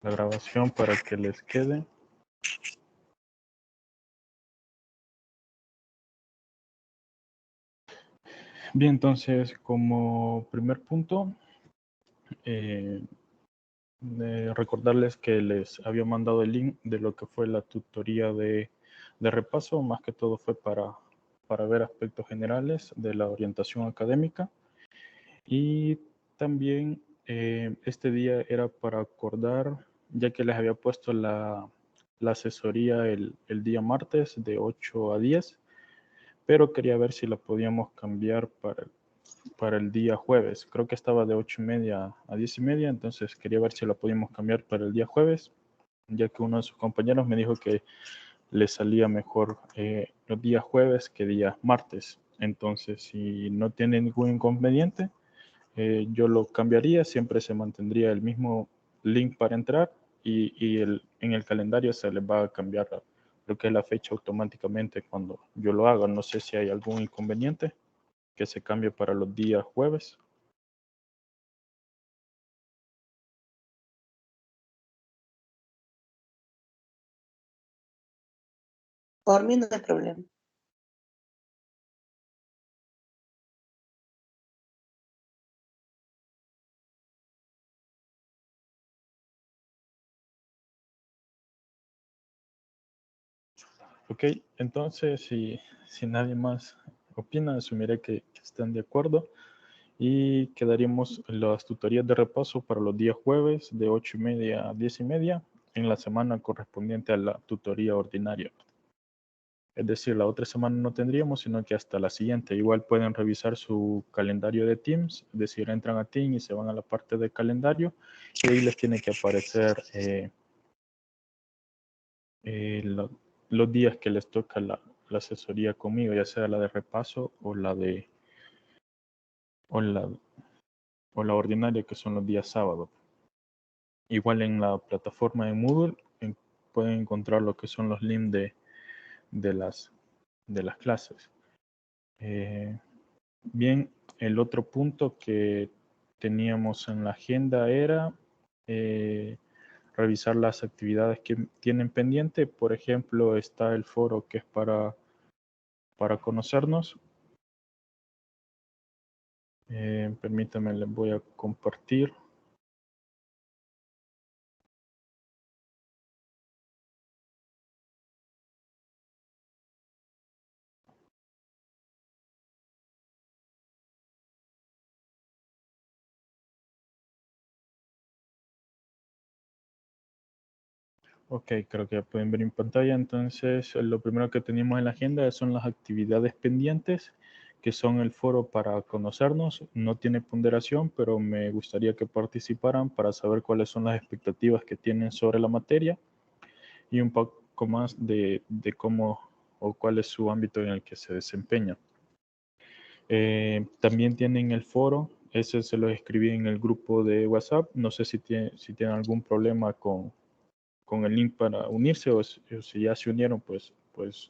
la grabación para que les quede. Bien, entonces, como primer punto, recordarles que les había mandado el link de lo que fue la tutoría de repaso. Más que todo fue para ver aspectos generales de la orientación académica. Y también este día era para acordar, ya que les había puesto la asesoría el día martes de 8 a 10, pero quería ver si la podíamos cambiar para el día jueves. Creo que estaba de 8:30 a 10:30, entonces quería ver si la podíamos cambiar para el día jueves, ya que uno de sus compañeros me dijo que le salía mejor los días jueves que días martes. Entonces, si no tiene ningún inconveniente, yo lo cambiaría. Siempre se mantendría el mismo link para entrar y en el calendario se les va a cambiar lo que es la fecha automáticamente cuando yo lo haga. No sé si hay algún inconveniente que se cambie para los días jueves. Por mí no hay problema. Ok, entonces si nadie más opina, asumiré que están de acuerdo y quedaríamos las tutorías de repaso para los días jueves de 8:30 a 10:30 en la semana correspondiente a la tutoría ordinaria. Es decir, la otra semana no tendríamos, sino que hasta la siguiente. Igual pueden revisar su calendario de Teams, es decir, entran a Teams y se van a la parte de calendario y ahí les tiene que aparecer los días que les toca la asesoría conmigo, ya sea la de repaso o la ordinaria, que son los días sábados. Igual en la plataforma de Moodle pueden encontrar lo que son los links de las clases. Bien, el otro punto que teníamos en la agenda era revisar las actividades que tienen pendiente. Por ejemplo, está el foro que es para conocernos. Permítanme, les voy a compartir. Ok, creo que ya pueden ver en pantalla. Entonces, lo primero que teníamos en la agenda son las actividades pendientes, que son el foro para conocernos. No tiene ponderación, pero me gustaría que participaran para saber cuáles son las expectativas que tienen sobre la materia y un poco más de cómo o cuál es su ámbito en el que se desempeña. También tienen el foro, ese se lo escribí en el grupo de WhatsApp. No sé si tienen algún problema con el link para unirse, o si ya se unieron, pues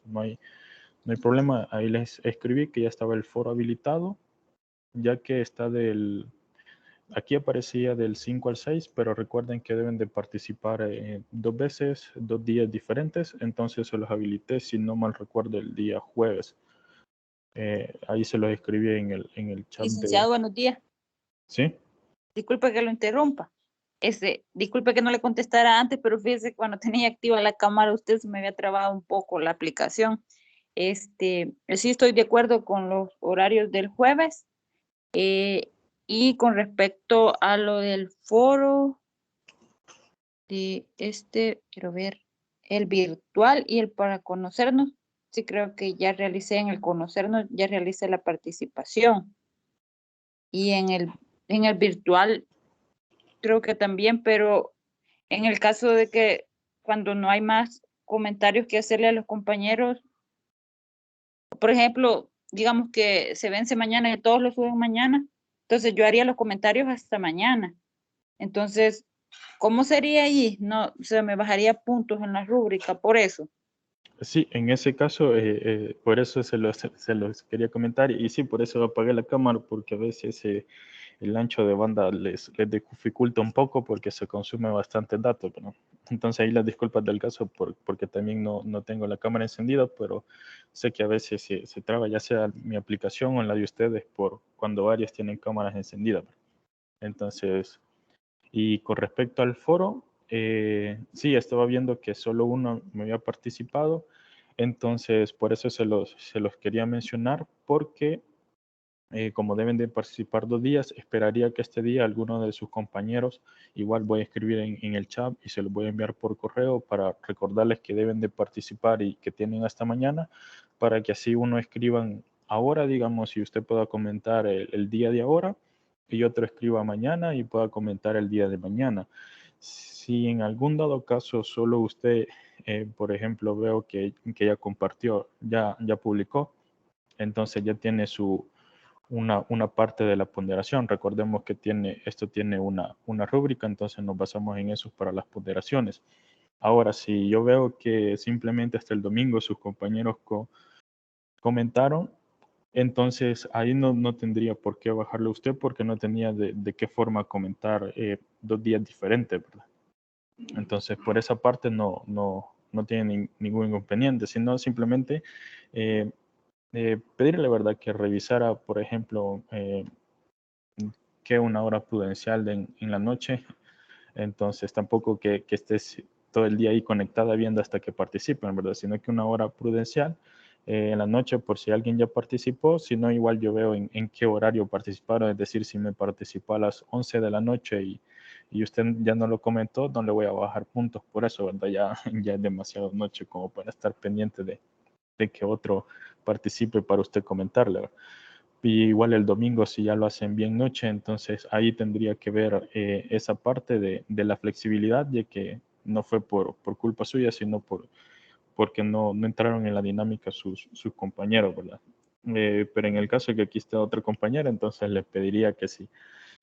no hay problema. Ahí les escribí que ya estaba el foro habilitado, ya que está aquí aparecía del 5 al 6, pero recuerden que deben de participar 2 veces, 2 días diferentes. Entonces se los habilité, si no mal recuerdo, el día jueves. Ahí se los escribí en el chat. Licenciado, buenos días. ¿Sí? Disculpe que lo interrumpa. Disculpe que no le contestara antes, pero fíjese que cuando tenía activa la cámara, usted se me había trabado un poco la aplicación. Sí estoy de acuerdo con los horarios del jueves. Y con respecto a lo del foro de quiero ver, el virtual y el para conocernos, sí creo que ya realicé en el conocernos, ya realicé la participación. Y en el virtual creo que también, pero en el caso de que cuando no hay más comentarios que hacerle a los compañeros, por ejemplo, digamos que se vence mañana y todos lo suben mañana, entonces yo haría los comentarios hasta mañana. Entonces, ¿cómo sería ahí? No, se me bajaría puntos en la rúbrica por eso. Sí, en ese caso, por eso se los quería comentar, y sí, por eso apagué la cámara, porque a veces el ancho de banda les dificulta un poco porque se consume bastante datos, ¿no? Entonces ahí las disculpas del caso porque también no tengo la cámara encendida, pero sé que a veces se traba ya sea mi aplicación o la de ustedes por cuando varias tienen cámaras encendidas. Entonces, y con respecto al foro, sí, estaba viendo que solo uno me había participado, entonces por eso se los quería mencionar, porque como deben de participar 2 días, esperaría que este día alguno de sus compañeros, igual voy a escribir en el chat y se los voy a enviar por correo para recordarles que deben de participar y que tienen hasta mañana, para que así uno escriban ahora, digamos, si usted pueda comentar el día de ahora y otro escriba mañana y pueda comentar el día de mañana. Si en algún dado caso solo usted, por ejemplo, veo que ya compartió, ya publicó, entonces ya tiene una parte de la ponderación. Recordemos que esto tiene una rúbrica, entonces nos basamos en eso para las ponderaciones. Ahora, si yo veo que simplemente hasta el domingo sus compañeros comentaron, entonces ahí no tendría por qué bajarle usted porque no tenía de qué forma comentar 2 días diferentes, ¿verdad? Entonces, por esa parte no tiene ningún inconveniente, sino simplemente eh, pedirle, ¿verdad?, que revisara, por ejemplo, que una hora prudencial en la noche. Entonces, tampoco que estés todo el día ahí conectada viendo hasta que participen, ¿verdad? Sino que una hora prudencial en la noche por si alguien ya participó, si no, igual yo veo en qué horario participaron, es decir, si me participó a las 11 de la noche y usted ya no lo comentó, no le voy a bajar puntos por eso, ¿verdad? Ya es demasiado noche como para estar pendiente de que otro participe para usted comentarle, ¿verdad? Y igual el domingo, si ya lo hacen bien noche, entonces ahí tendría que ver esa parte de la flexibilidad, de que no fue por culpa suya, sino porque no entraron en la dinámica sus compañeros, ¿verdad? Pero en el caso de que aquí esté otra compañera, entonces le pediría que si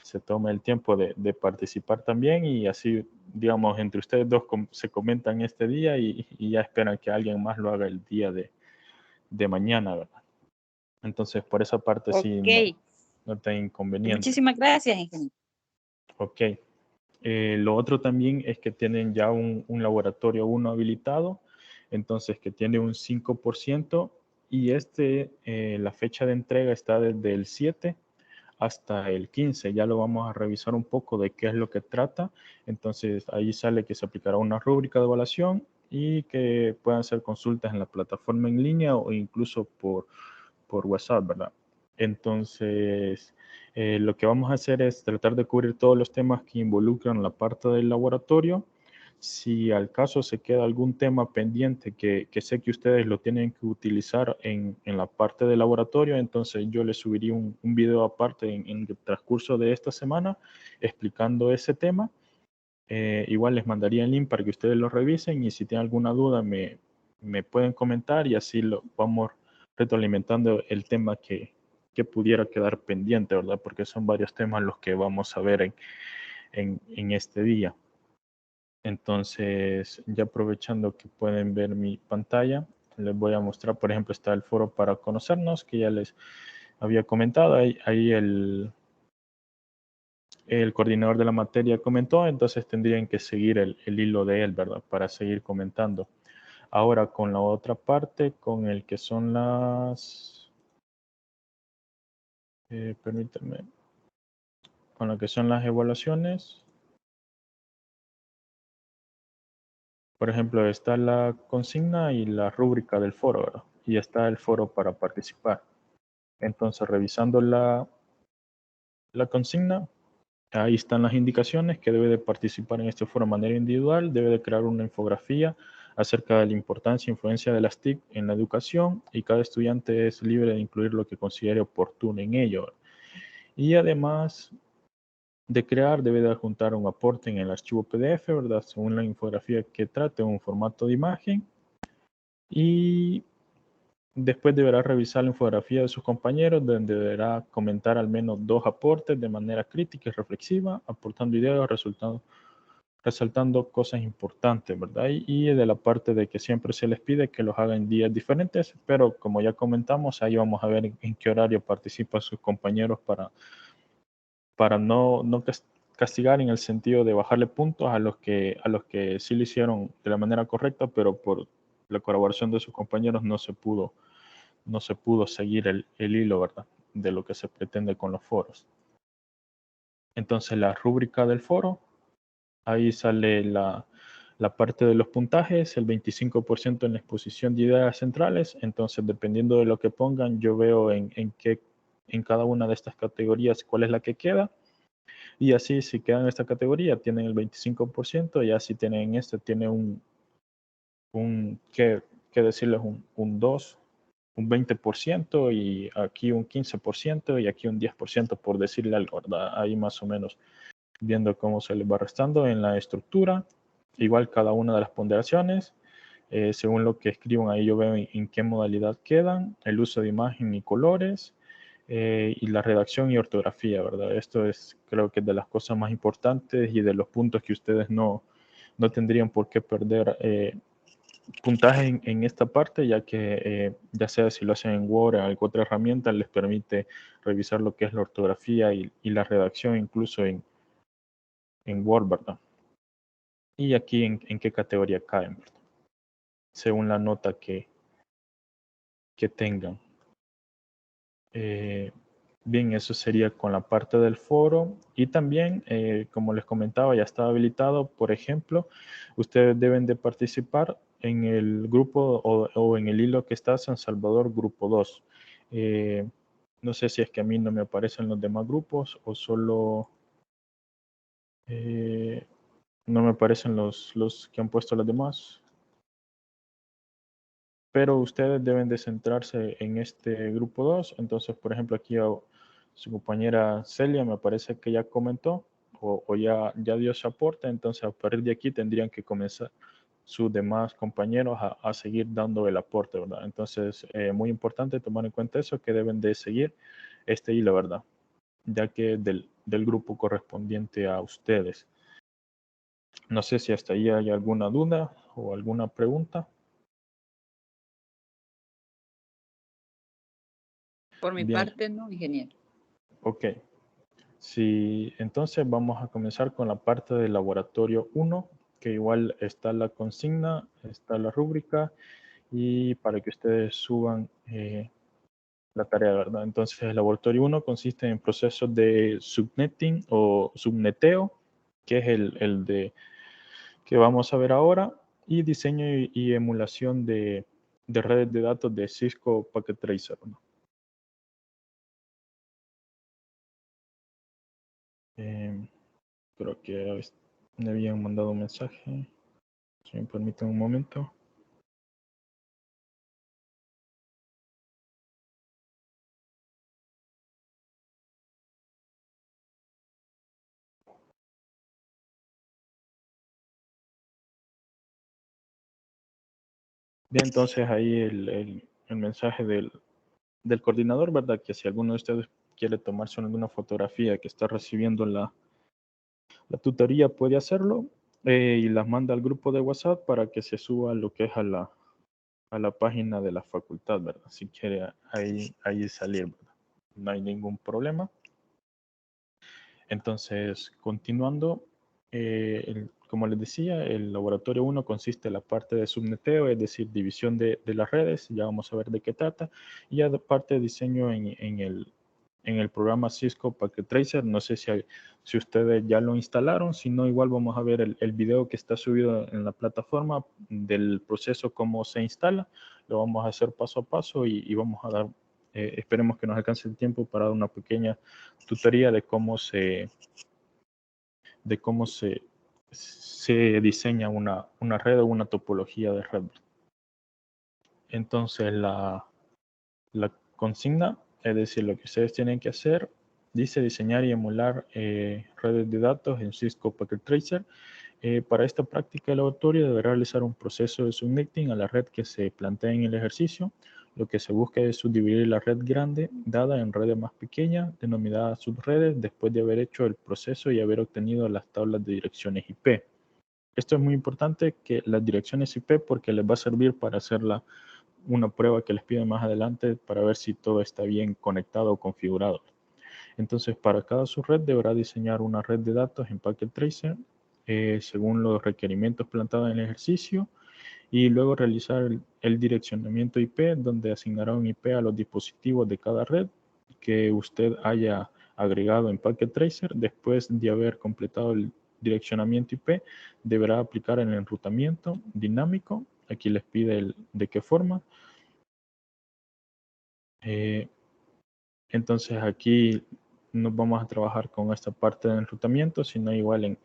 se tome el tiempo de participar también y así, digamos, entre ustedes dos se comentan este día y ya esperan que alguien más lo haga el día de mañana, ¿verdad? Entonces, por esa parte sí Ok, no te inconveniente. muchísimas gracias, ingeniero. Ok. Lo otro también es que tienen ya un laboratorio 1 habilitado, entonces que tiene un 5% y la fecha de entrega está desde el 7 hasta el 15. Ya lo vamos a revisar un poco de qué es lo que trata. Entonces ahí sale que se aplicará una rúbrica de evaluación y que puedan hacer consultas en la plataforma en línea o incluso por WhatsApp, ¿verdad? Entonces, lo que vamos a hacer es tratar de cubrir todos los temas que involucran la parte del laboratorio. Si al caso se queda algún tema pendiente que sé que ustedes lo tienen que utilizar en la parte del laboratorio, entonces yo les subiría un video aparte en el transcurso de esta semana explicando ese tema. Igual les mandaría el link para que ustedes lo revisen y si tienen alguna duda me pueden comentar y así lo vamos retroalimentando el tema que pudiera quedar pendiente, ¿verdad? Porque son varios temas los que vamos a ver en este día. Entonces, ya aprovechando que pueden ver mi pantalla, les voy a mostrar, por ejemplo, está el foro para conocernos, que ya les había comentado, ahí el coordinador de la materia comentó, entonces tendrían que seguir el hilo de él, ¿verdad? Para seguir comentando. Ahora con la otra parte, con el que son permítanme, con lo que son las evaluaciones. Por ejemplo, está la consigna y la rúbrica del foro, ¿verdad? Y está el foro para participar. Entonces, revisando la consigna, ahí están las indicaciones que debe de participar en este foro de manera individual, debe de crear una infografía acerca de la importancia e influencia de las TIC en la educación y cada estudiante es libre de incluir lo que considere oportuno en ello. Y además de crear, debe de adjuntar un aporte en el archivo PDF, ¿verdad? Según la infografía que trate, un formato de imagen. Y después deberá revisar la infografía de sus compañeros, donde deberá comentar al menos 2 aportes de manera crítica y reflexiva, aportando ideas, resaltando cosas importantes, ¿verdad? Y de la parte de que siempre se les pide que los hagan en días diferentes, pero como ya comentamos, ahí vamos a ver en qué horario participan sus compañeros para para no castigar en el sentido de bajarle puntos a los que sí lo hicieron de la manera correcta, pero por la colaboración de sus compañeros no se pudo seguir el hilo, ¿verdad?, de lo que se pretende con los foros. Entonces la rúbrica del foro, ahí sale la parte de los puntajes, el 25% en la exposición de ideas centrales. Entonces, dependiendo de lo que pongan, yo veo en cada una de estas categorías cuál es la que queda. Y así, si queda en esta categoría, tienen el 25%, y así tienen tiene ¿qué decirles? Un 2, un 20%, y aquí un 15%, y aquí un 10%, por decirle algo, ¿verdad? Ahí más o menos viendo cómo se les va restando en la estructura. Igual cada una de las ponderaciones, según lo que escriban ahí yo veo en qué modalidad quedan, el uso de imagen y colores, y la redacción y ortografía, ¿verdad? Esto creo que es de las cosas más importantes y de los puntos que ustedes no tendrían por qué perder puntaje en esta parte, ya que ya sea si lo hacen en Word o en alguna otra herramienta, les permite revisar lo que es la ortografía y la redacción, incluso en Word, ¿verdad? Y aquí en qué categoría caen, ¿verdad?, según la nota que tengan. Bien, eso sería con la parte del foro. Y también, como les comentaba, ya está habilitado. Por ejemplo, ustedes deben de participar en el grupo o en el hilo que está San Salvador Grupo 2. No sé si es que a mí no me aparecen los demás grupos o solo no me aparecen los que han puesto los demás. Pero ustedes deben de centrarse en este grupo 2. Entonces, por ejemplo, aquí su compañera Celia me parece que ya comentó o ya dio su aporte. Entonces, a partir de aquí tendrían que comenzar sus demás compañeros a seguir dando el aporte, ¿verdad? Entonces, muy importante tomar en cuenta eso, que deben de seguir este hilo, ¿verdad?, ya que del grupo correspondiente a ustedes. No sé si hasta ahí hay alguna duda o alguna pregunta. Por mi Bien. parte, no, ingeniero. Ok. Sí, entonces vamos a comenzar con la parte del laboratorio 1, que igual está la consigna, está la rúbrica, y para que ustedes suban la tarea, ¿verdad? Entonces el laboratorio 1 consiste en procesos de subnetting o subneteo, que es el de que vamos a ver ahora, y diseño y emulación de redes de datos de Cisco Packet Tracer, ¿no? Creo que me habían mandado un mensaje. Si me permiten un momento. Bien, entonces ahí el mensaje del coordinador, ¿verdad? Que si alguno de ustedes quiere tomarse alguna fotografía que está recibiendo la tutoría, puede hacerlo, y las manda al grupo de WhatsApp para que se suba lo que es a la página de la facultad, ¿verdad? Si quiere ahí salir, ¿verdad? No hay ningún problema. Entonces, continuando, como les decía, el laboratorio 1 consiste en la parte de subneteo, es decir, división de las redes. Ya vamos a ver de qué trata. Y aparte de diseño en el programa Cisco Packet Tracer. No sé si ustedes ya lo instalaron, si no, igual vamos a ver el video que está subido en la plataforma del proceso, cómo se instala. Lo vamos a hacer paso a paso y vamos a dar, esperemos que nos alcance el tiempo para dar una pequeña tutoría de cómo se diseña una red o una topología de red. Entonces la consigna, es decir, lo que ustedes tienen que hacer, dice diseñar y emular redes de datos en Cisco Packet Tracer. Para esta práctica, el laboratorio deberá realizar un proceso de subnetting a la red que se plantea en el ejercicio. Lo que se busca es subdividir la red grande dada en redes más pequeñas, denominadas subredes, después de haber hecho el proceso y haber obtenido las tablas de direcciones IP. Esto es muy importante, que las direcciones IP, porque les va a servir para hacer una prueba que les piden más adelante para ver si todo está bien conectado o configurado. Entonces, para cada subred deberá diseñar una red de datos en Packet Tracer según los requerimientos planteados en el ejercicio y luego realizar el direccionamiento IP, donde asignará un IP a los dispositivos de cada red que usted haya agregado en Packet Tracer. Después de haber completado el direccionamiento IP, deberá aplicar el enrutamiento dinámico. Aquí les pide de qué forma. Entonces aquí no vamos a trabajar con esta parte de enrutamiento, sino igual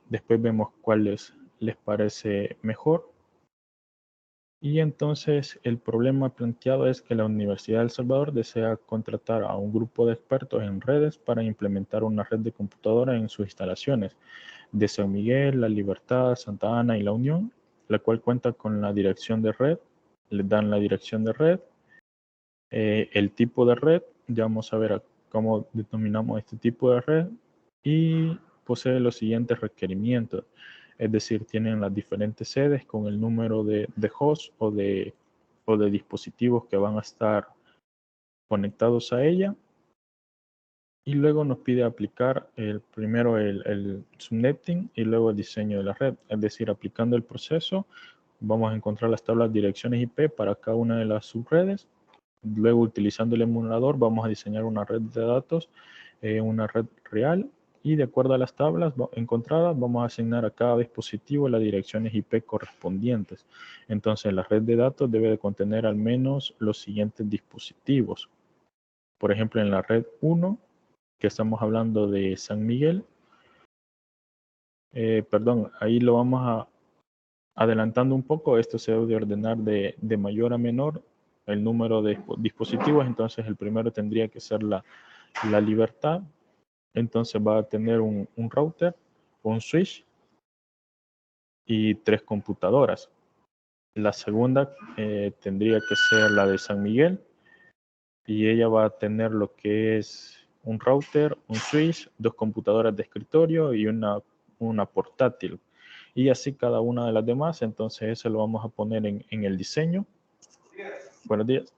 después vemos cuál les parece mejor. Y entonces el problema planteado es que la Universidad de El Salvador desea contratar a un grupo de expertos en redes para implementar una red de computadoras en sus instalaciones de San Miguel, La Libertad, Santa Ana y La Unión, la cual cuenta con la dirección de red. Les dan la dirección de red, el tipo de red, ya vamos a ver cómo determinamos este tipo de red, y posee los siguientes requerimientos. Es decir, tienen las diferentes sedes con el número de hosts o de dispositivos que van a estar conectados a ella. Y luego nos pide aplicar primero el subnetting y luego el diseño de la red. Es decir, aplicando el proceso, vamos a encontrar las tablas direcciones IP para cada una de las subredes. Luego, utilizando el emulador, vamos a diseñar una red de datos, una red real, y de acuerdo a las tablas encontradas, vamos a asignar a cada dispositivo las direcciones IP correspondientes. Entonces, la red de datos debe de contener al menos los siguientes dispositivos. Por ejemplo, en la red 1, que estamos hablando de San Miguel, perdón, ahí lo vamos a adelantando un poco, esto se debe ordenar de mayor a menor el número de dispositivos. Entonces el primero tendría que ser la Libertad. Entonces va a tener un router, un switch y 3 computadoras. La segunda tendría que ser la de San Miguel, y ella va a tener lo que es un router, un switch, 2 computadoras de escritorio y una portátil. Y así cada una de las demás. Entonces eso lo vamos a poner en el diseño. Buenos días.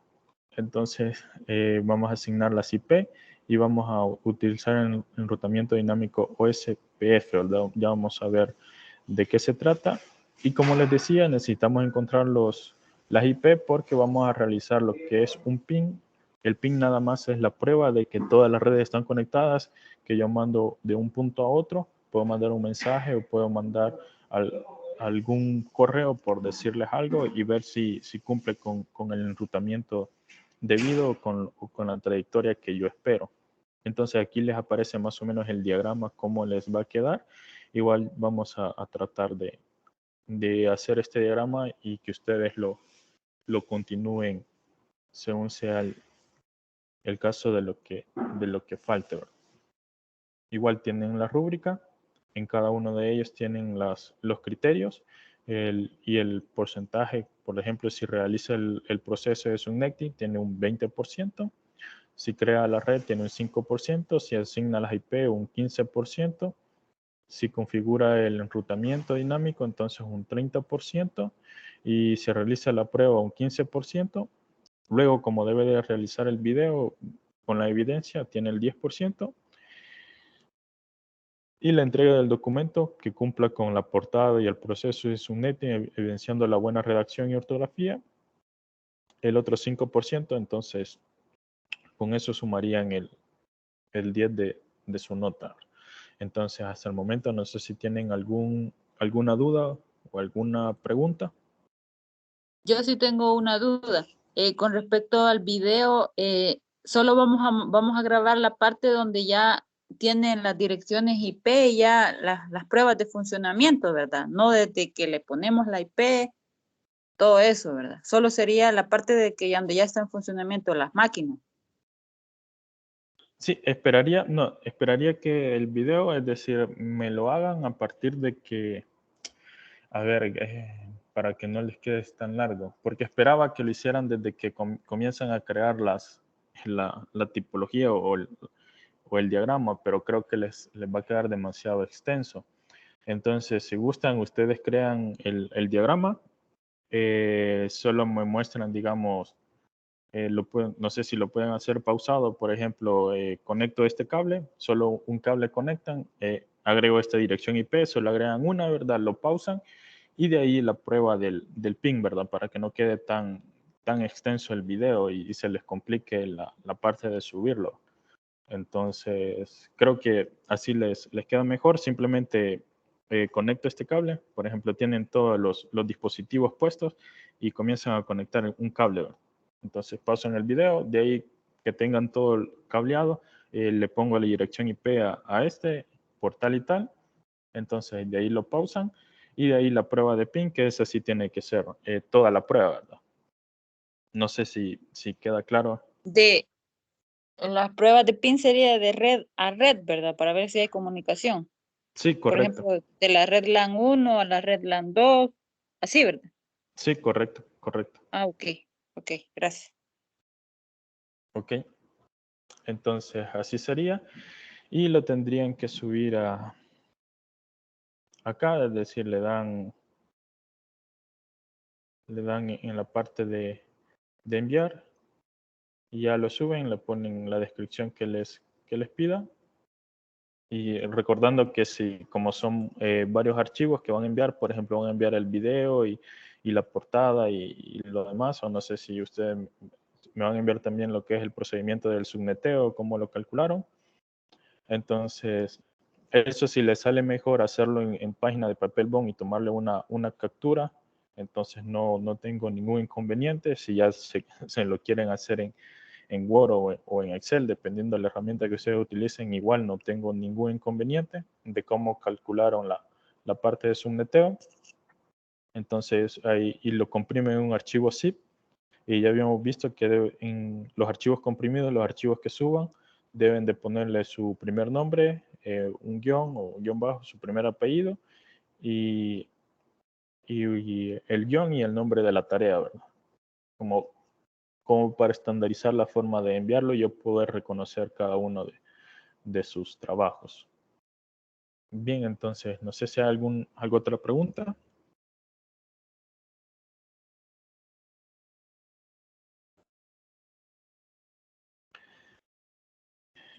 Entonces vamos a asignar las IP y vamos a utilizar el enrutamiento dinámico OSPF, ¿verdad? Ya vamos a ver de qué se trata. Y como les decía, necesitamos encontrar las IP porque vamos a realizar lo que es un ping. El ping nada más es la prueba de que todas las redes están conectadas, que yo mando de un punto a otro. Puedo mandar un mensaje o puedo mandar algún correo por decirles algo y ver si cumple con el enrutamiento debido con la trayectoria que yo espero. Entonces aquí les aparece más o menos el diagrama, cómo les va a quedar. Igual vamos a tratar de hacer este diagrama y que ustedes lo continúen según sea el caso de lo que falte, ¿verdad? Igual tienen la rúbrica, en cada uno de ellos tienen los criterios y el porcentaje. Por ejemplo, si realiza el proceso de subnetting, tiene un 20%. Si crea la red, tiene un 5%. Si asigna las IP, un 15%. Si configura el enrutamiento dinámico, entonces un 30%. Y si realiza la prueba, un 15%. Luego, como debe de realizar el video con la evidencia, tiene el 10%. Y la entrega del documento que cumpla con la portada y el proceso de subnetting, evidenciando la buena redacción y ortografía, el otro 5%. Entonces, con eso sumarían el 10 de su nota. Entonces, hasta el momento, no sé si tienen alguna duda o alguna pregunta. Yo sí tengo una duda. Con respecto al video, solo vamos a grabar la parte donde ya tienen las direcciones IP y ya las pruebas de funcionamiento, ¿verdad? No desde que le ponemos la IP, todo eso, ¿verdad? Solo sería la parte de que donde ya está en funcionamiento las máquinas. Sí, esperaría que el video, es decir, me lo hagan a partir de que, a ver, para que no les quede tan largo, porque esperaba que lo hicieran desde que comienzan a crear la tipología o el diagrama, pero creo que les va a quedar demasiado extenso. Entonces, si gustan, ustedes crean el diagrama, solo me muestran, digamos, no sé si lo pueden hacer pausado, por ejemplo, conecto este cable, solo un cable conectan, agrego esta dirección IP, solo agregan una, ¿verdad? Lo pausan y de ahí la prueba del ping, ¿verdad? Para que no quede tan extenso el video y se les complique la parte de subirlo. Entonces, creo que así les queda mejor. Simplemente conecto este cable. Por ejemplo, tienen todos los dispositivos puestos y comienzan a conectar un cable, ¿verdad? Entonces, pausan el video. De ahí que tengan todo el cableado, le pongo la dirección IP a este por tal y tal. Entonces, de ahí lo pausan. Y de ahí la prueba de ping, que esa sí tiene que ser toda la prueba, ¿verdad? No sé si queda claro. De las pruebas de PIN sería de red a red, ¿verdad? Para ver si hay comunicación. Sí, Por correcto. ejemplo, de la red LAN 1 a la red LAN 2, así, ¿verdad? Sí, correcto, correcto. Ah, ok, gracias. Ok. Entonces, así sería. Y lo tendrían que subir acá, es decir, le dan en la parte de enviar y ya lo suben, le ponen la descripción que les pida. Y recordando que si, como son varios archivos que van a enviar, por ejemplo, van a enviar el video y la portada y lo demás, o no sé si ustedes me van a enviar también lo que es el procedimiento del subneteo, cómo lo calcularon. Entonces, eso si le sale mejor hacerlo en página de papel bond y tomarle una captura, entonces no tengo ningún inconveniente. Si ya se lo quieren hacer en Word o en Excel, dependiendo de la herramienta que ustedes utilicen, igual no tengo ningún inconveniente de cómo calcularon la parte de subneteo. Entonces, ahí, y lo comprimen en un archivo zip. Y ya habíamos visto que en los archivos comprimidos, los archivos que suban, deben de ponerle su primer nombre, un guión o guión bajo, su primer apellido y el guión y el nombre de la tarea, ¿verdad? Como para estandarizar la forma de enviarlo y yo poder reconocer cada uno de sus trabajos. Bien, entonces, no sé si hay alguna otra pregunta.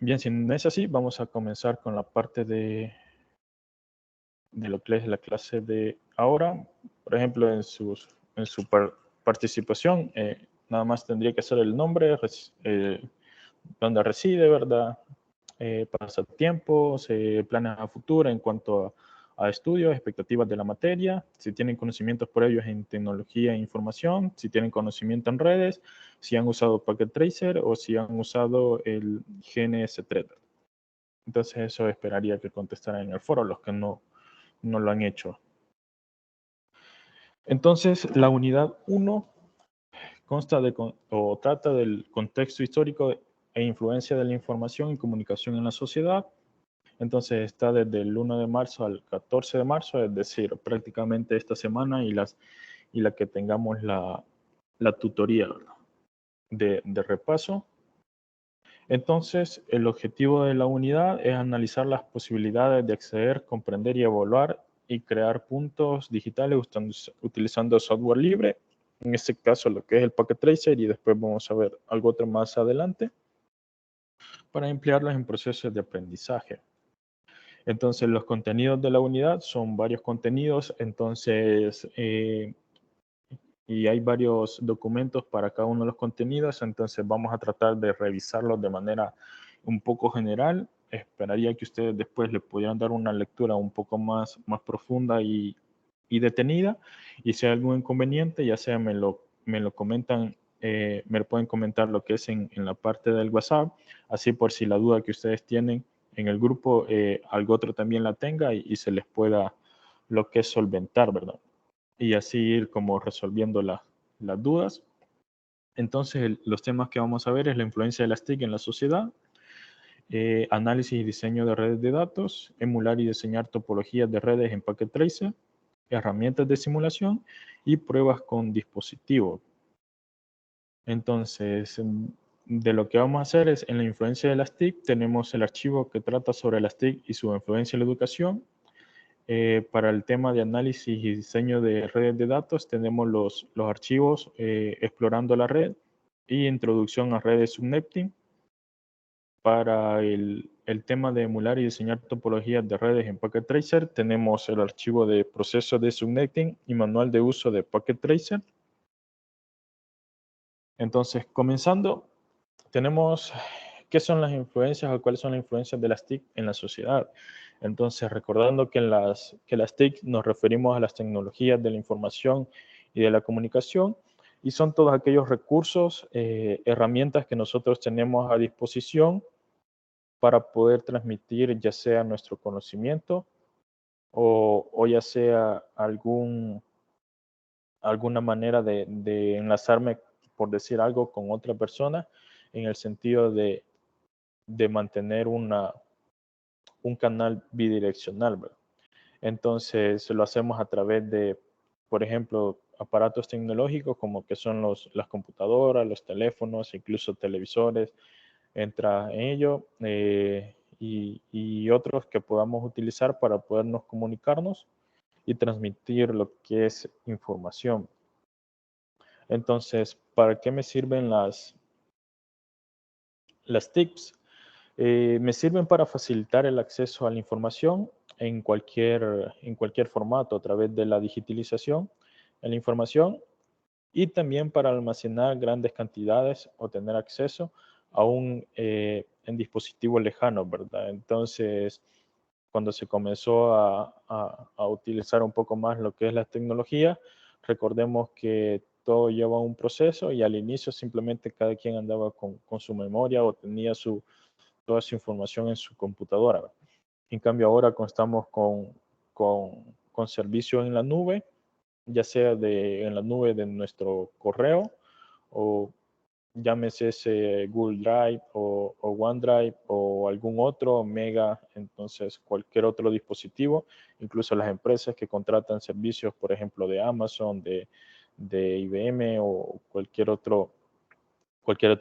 Bien, si no es así, vamos a comenzar con la parte de lo que es la clase de ahora. Por ejemplo, en su participación, nada más tendría que ser el nombre, dónde reside, ¿verdad? Pasatiempos, planes a futuro en cuanto a estudios, expectativas de la materia, si tienen conocimientos por ellos en tecnología e información, si tienen conocimiento en redes, si han usado Packet Tracer o si han usado el GNS Threader. Entonces eso esperaría que contestaran en el foro los que no lo han hecho. Entonces, la unidad 1 consta o trata del contexto histórico e influencia de la información y comunicación en la sociedad. Entonces, está desde el 1 de marzo al 14 de marzo, es decir, prácticamente esta semana y la que tengamos la tutoría de repaso. Entonces, el objetivo de la unidad es analizar las posibilidades de acceder, comprender y evaluar y crear puntos digitales utilizando software libre, en este caso lo que es el Packet Tracer y después vamos a ver algo otro más adelante, para emplearlos en procesos de aprendizaje. Entonces, los contenidos de la unidad son varios contenidos, entonces, y hay varios documentos para cada uno de los contenidos, entonces vamos a tratar de revisarlos de manera un poco general. Esperaría que ustedes después le pudieran dar una lectura un poco más profunda y detenida, y si hay algún inconveniente, ya sea me lo comentan, me lo pueden comentar lo que es en la parte del WhatsApp, así por si la duda que ustedes tienen en el grupo, algo otro también la tenga y se les pueda lo que es solventar, ¿verdad? Y así ir como resolviendo las dudas. Entonces, los temas que vamos a ver es la influencia de las TIC en la sociedad, análisis y diseño de redes de datos, emular y diseñar topologías de redes en Packet Tracer, herramientas de simulación y pruebas con dispositivos. Entonces, de lo que vamos a hacer es en la influencia de las TIC, tenemos el archivo que trata sobre las TIC y su influencia en la educación. Para el tema de análisis y diseño de redes de datos tenemos los archivos explorando la red, y introducción a redes subnetting. Para el tema de emular y diseñar topologías de redes en Packet Tracer, tenemos el archivo de proceso de subnetting y manual de uso de Packet Tracer. Entonces, comenzando, tenemos qué son las influencias o cuáles son las influencias de las TIC en la sociedad. Entonces, recordando que las TIC nos referimos a las tecnologías de la información y de la comunicación, y son todos aquellos recursos, herramientas que nosotros tenemos a disposición para poder transmitir ya sea nuestro conocimiento o ya sea alguna manera de enlazarme, por decir algo, con otra persona, en el sentido de mantener un canal bidireccional, ¿verdad? Entonces lo hacemos a través de, por ejemplo, aparatos tecnológicos como que son las computadoras, los teléfonos, incluso televisores, entra en ello, y otros que podamos utilizar para podernos comunicarnos y transmitir lo que es información. Entonces, ¿para qué me sirven las TICs? Me sirven para facilitar el acceso a la información en cualquier formato a través de la digitalización de la información, y también para almacenar grandes cantidades o tener acceso aún en dispositivos lejanos, ¿verdad? Entonces, cuando se comenzó a utilizar un poco más lo que es la tecnología, recordemos que todo lleva un proceso y al inicio simplemente cada quien andaba con su memoria o tenía toda su información en su computadora. En cambio ahora estamos con servicios en la nube, ya sea en la nube de nuestro correo o llámese ese Google Drive o OneDrive o algún otro Mega, entonces cualquier otro dispositivo, incluso las empresas que contratan servicios, por ejemplo, de Amazon, de IBM o cualquier otra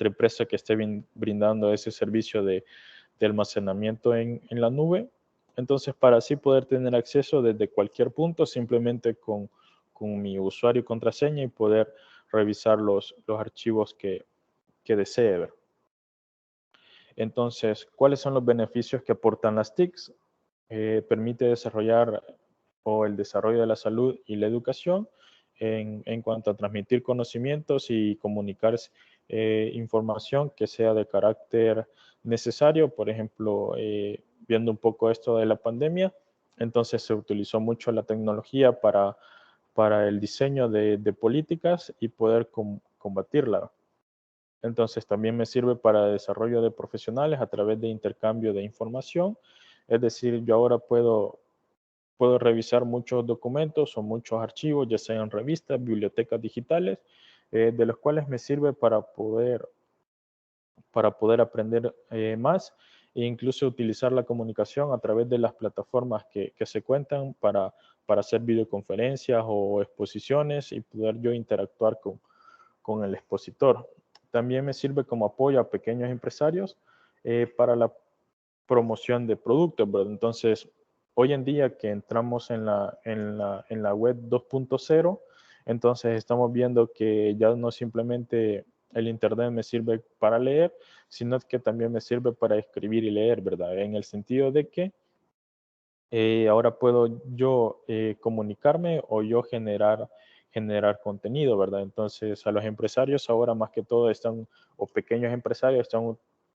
empresa que esté brindando ese servicio de almacenamiento en la nube. Entonces, para así poder tener acceso desde cualquier punto, simplemente con mi usuario y contraseña, y poder revisar los archivos que desee ver. Entonces, ¿cuáles son los beneficios que aportan las TICs? Permite desarrollar el desarrollo de la salud y la educación en cuanto a transmitir conocimientos y comunicar información que sea de carácter necesario. Por ejemplo, viendo un poco esto de la pandemia, entonces se utilizó mucho la tecnología para el diseño de políticas y poder combatirla. Entonces también me sirve para desarrollo de profesionales a través de intercambio de información. Es decir, yo ahora puedo revisar muchos documentos o muchos archivos, ya sean revistas, bibliotecas digitales, de los cuales me sirve para poder aprender más, e incluso utilizar la comunicación a través de las plataformas que se cuentan para hacer videoconferencias o exposiciones y poder yo interactuar con el expositor. También me sirve como apoyo a pequeños empresarios para la promoción de productos, ¿verdad? Entonces, hoy en día que entramos en la web 2.0, entonces estamos viendo que ya no simplemente el Internet me sirve para leer, sino que también me sirve para escribir y leer, ¿verdad? En el sentido de que ahora puedo yo comunicarme o yo generar contenido, ¿verdad? Entonces, a los empresarios ahora más que todo o pequeños empresarios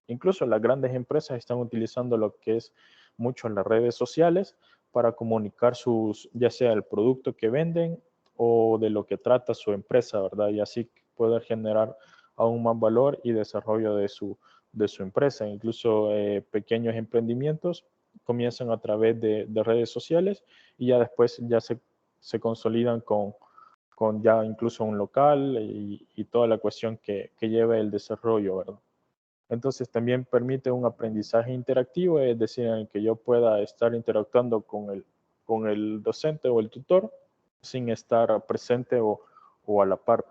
incluso las grandes empresas están utilizando lo que es mucho las redes sociales para comunicar ya sea el producto que venden o de lo que trata su empresa, ¿verdad? Y así poder generar aún más valor y desarrollo de su empresa. Incluso pequeños emprendimientos comienzan a través de redes sociales y ya después ya se consolidan con ya incluso un local y toda la cuestión que lleva el desarrollo, ¿verdad? Entonces también permite un aprendizaje interactivo, es decir, en el que yo pueda estar interactuando con el docente o el tutor sin estar presente o a la par.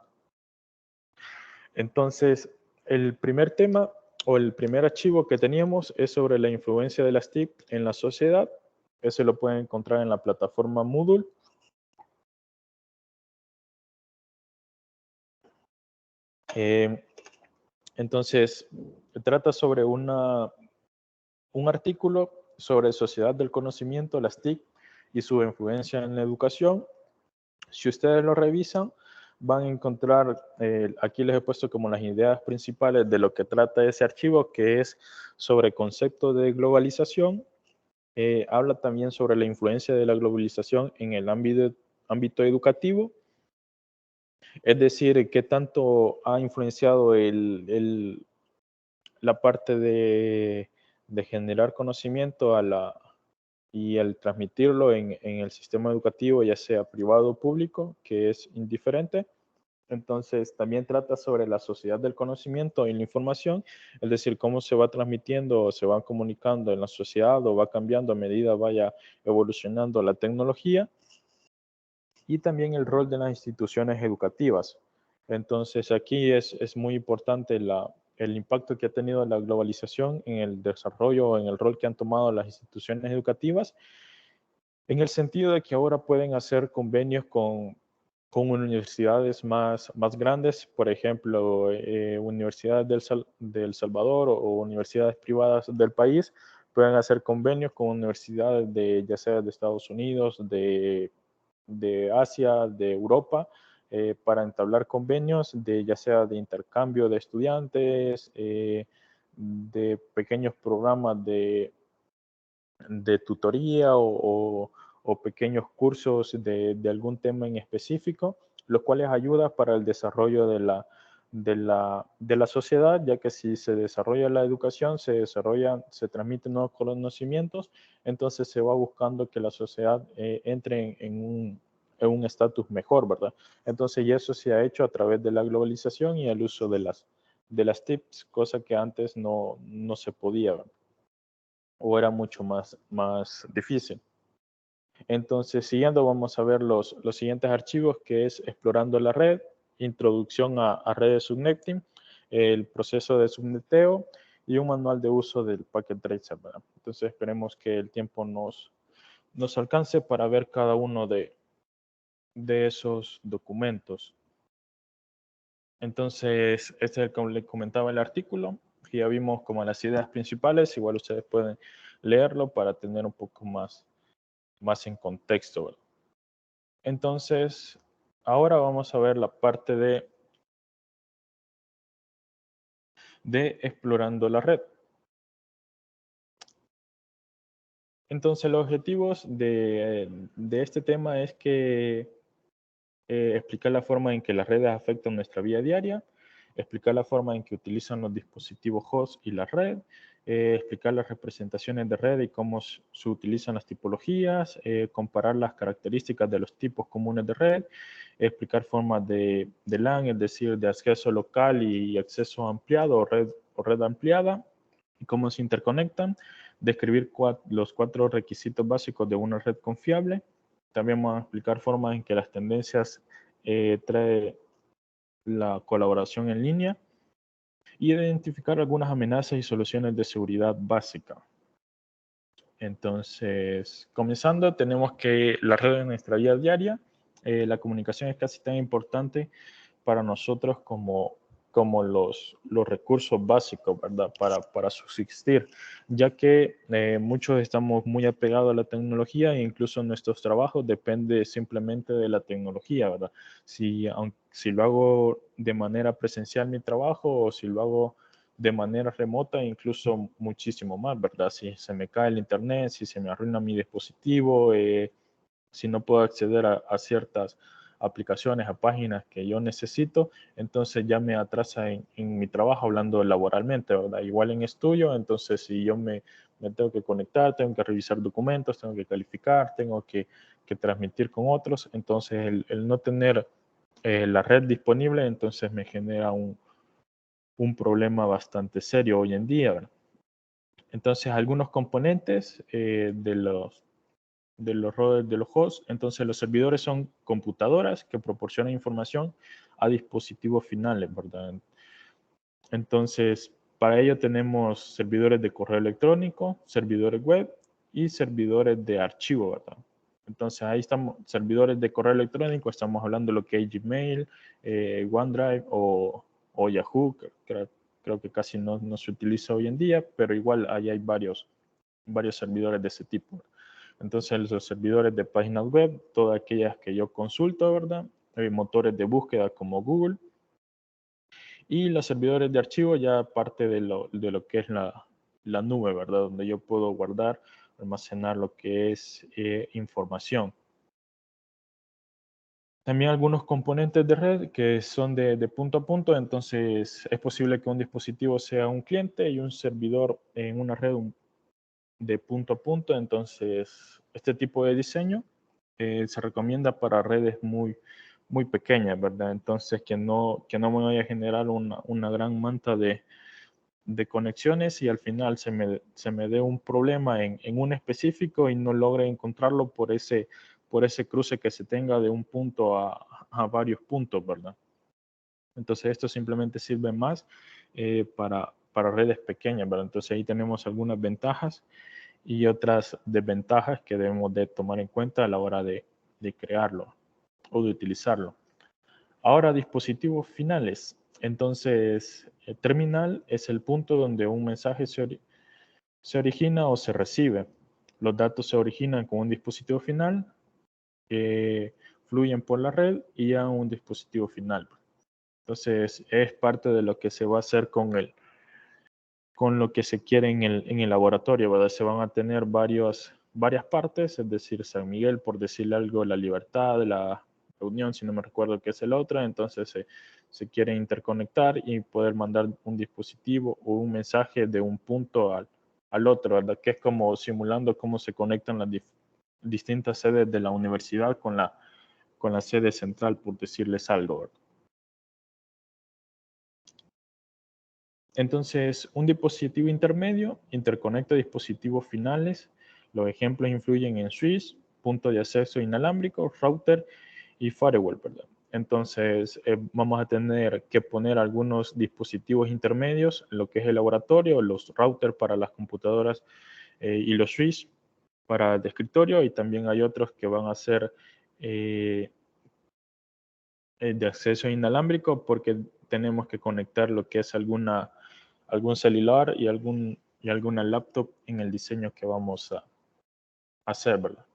Entonces, el primer tema o el primer archivo que teníamos es sobre la influencia de las TIC en la sociedad. Ese lo pueden encontrar en la plataforma Moodle. Entonces, trata sobre un artículo sobre sociedad del conocimiento, las TIC, y su influencia en la educación. Si ustedes lo revisan, van a encontrar, aquí les he puesto como las ideas principales de lo que trata ese archivo, que es sobre concepto de globalización. Habla también sobre la influencia de la globalización en el ámbito educativo, es decir, qué tanto ha influenciado la parte de generar conocimiento y al transmitirlo en el sistema educativo, ya sea privado o público, que es indiferente. Entonces, también trata sobre la sociedad del conocimiento y la información, es decir, cómo se va transmitiendo o se va comunicando en la sociedad o va cambiando a medida vaya evolucionando la tecnología, y también el rol de las instituciones educativas. Entonces, aquí es muy importante el impacto que ha tenido la globalización en el desarrollo, en el rol que han tomado las instituciones educativas, en el sentido de que ahora pueden hacer convenios con universidades más grandes, por ejemplo, universidades del Salvador o universidades privadas del país, pueden hacer convenios con universidades ya sea de Estados Unidos, de Asia, de Europa, para entablar convenios ya sea de intercambio de estudiantes, de pequeños programas de tutoría o pequeños cursos de algún tema en específico, los cuales ayudan para el desarrollo de la sociedad, ya que si se desarrolla la educación, se transmiten nuevos conocimientos, entonces se va buscando que la sociedad entre en un estatus mejor, ¿verdad? Entonces, y eso se ha hecho a través de la globalización y el uso de las TICs, cosa que antes no se podía, ¿verdad? O era mucho más difícil. Entonces, siguiendo, vamos a ver los siguientes archivos, que es explorando la red, introducción a redes subnetting, el proceso de subneteo y un manual de uso del Packet Tracer, ¿verdad? Entonces, esperemos que el tiempo nos alcance para ver cada uno de esos documentos. Entonces, este es el que le comentaba el artículo. Ya vimos como las ideas principales, igual ustedes pueden leerlo para tener un poco más en contexto, ¿verdad? Entonces, ahora vamos a ver la parte de explorando la red. Entonces, los objetivos de este tema es que explicar la forma en que las redes afectan nuestra vida diaria, explicar la forma en que utilizan los dispositivos host y la red, explicar las representaciones de red y cómo se utilizan las tipologías, comparar las características de los tipos comunes de red, explicar formas de LAN, es decir, de acceso local y acceso ampliado o red ampliada, y cómo se interconectan, describir los 4 requisitos básicos de una red confiable. También vamos a explicar formas en que las tendencias trae la colaboración en línea y identificar algunas amenazas y soluciones de seguridad básica. Entonces, comenzando, tenemos que la red de nuestra vida diaria, la comunicación es casi tan importante para nosotros como los recursos básicos, ¿verdad? Para subsistir, ya que muchos estamos muy apegados a la tecnología e incluso nuestros trabajos dependen simplemente de la tecnología, ¿verdad? Si lo hago de manera presencial mi trabajo o si lo hago de manera remota, incluso muchísimo más, ¿verdad? Si se me cae el internet, si se me arruina mi dispositivo, si no puedo acceder a ciertas aplicaciones, a páginas que yo necesito, entonces ya me atrasa en mi trabajo hablando laboralmente, ¿verdad? Igual en estudio, entonces si yo me tengo que conectar, tengo que revisar documentos, tengo que calificar, tengo que transmitir con otros, entonces el no tener la red disponible, entonces me genera un problema bastante serio hoy en día, ¿verdad? Entonces, algunos componentes de los roles de los hosts. Entonces, los servidores son computadoras que proporcionan información a dispositivos finales, ¿verdad? Entonces, para ello tenemos servidores de correo electrónico, servidores web y servidores de archivo, ¿verdad? Entonces, ahí estamos, servidores de correo electrónico, estamos hablando de lo que es Gmail, OneDrive o Yahoo, creo que casi no se utiliza hoy en día, pero igual ahí hay varios servidores de ese tipo. Entonces los servidores de páginas web, todas aquellas que yo consulto, ¿verdad? Motores de búsqueda como Google. Y los servidores de archivo ya parte de lo que es la nube, ¿verdad? Donde yo puedo guardar, almacenar lo que es información. También algunos componentes de red que son de punto a punto, entonces es posible que un dispositivo sea un cliente y un servidor en una red de punto a punto, entonces este tipo de diseño se recomienda para redes muy pequeñas, ¿verdad? Entonces que no me vaya a generar una gran manta de conexiones y al final se me dé un problema en un específico y no logre encontrarlo por ese cruce que se tenga de un punto a varios puntos, ¿verdad? Entonces esto simplemente sirve más para redes pequeñas, ¿verdad? Entonces ahí tenemos algunas ventajas y otras desventajas que debemos de tomar en cuenta a la hora de crearlo o de utilizarlo. Ahora, dispositivos finales. Entonces, el terminal es el punto donde un mensaje se origina o se recibe. Los datos se originan con un dispositivo final, fluyen por la red y a un dispositivo final. Entonces, es parte de lo que se va a hacer con lo que se quiere en el laboratorio, ¿verdad? Se van a tener varias partes, es decir, San Miguel, por decirle algo, la Libertad, la Unión, si no me recuerdo qué es el otro, entonces se quiere interconectar y poder mandar un dispositivo o un mensaje de un punto al otro, ¿verdad? Que es como simulando cómo se conectan las distintas sedes de la universidad con la sede central, por decirles algo, ¿verdad? Entonces, un dispositivo intermedio interconecta dispositivos finales. Los ejemplos influyen en switch, punto de acceso inalámbrico, router y firewall, ¿verdad? Entonces, vamos a tener que poner algunos dispositivos intermedios, lo que es el laboratorio, los routers para las computadoras y los switch para el escritorio, y también hay otros que van a ser de acceso inalámbrico porque tenemos que conectar lo que es algún celular y alguna laptop en el diseño que vamos a hacer, ¿verdad?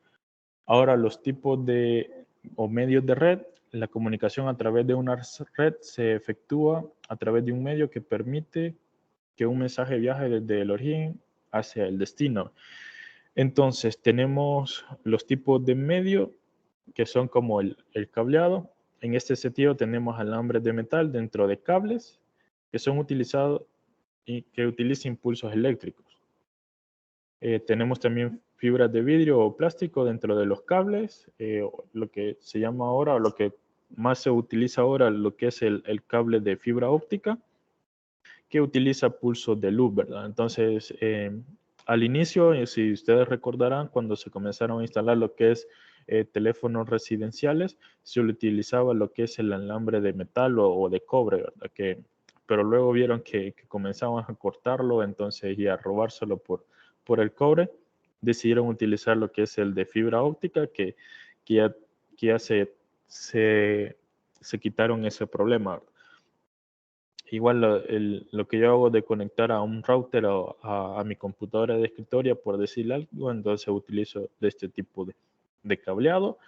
Ahora, los tipos o medios de red, la comunicación a través de una red se efectúa a través de un medio que permite que un mensaje viaje desde el origen hacia el destino. Entonces, tenemos los tipos de medio que son como el cableado. En este sentido, tenemos alambres de metal dentro de cables que son utilizados y que utilizan impulsos eléctricos. Tenemos también fibras de vidrio o plástico dentro de los cables, lo que se llama ahora, o lo que más se utiliza ahora, lo que es el cable de fibra óptica, que utiliza pulsos de luz, ¿verdad? Entonces, al inicio, si ustedes recordarán, cuando se comenzaron a instalar lo que es teléfonos residenciales, se utilizaba lo que es el alambre de metal o de cobre, ¿verdad? Pero luego vieron que comenzaban a cortarlo, entonces, y a robárselo por el cobre, decidieron utilizar lo que es el de fibra óptica, que ya se quitaron ese problema, ¿verdad? Igual lo que yo hago de conectar a un router o a mi computadora de escritorio, por decirle algo, entonces utilizo de este tipo de cableado.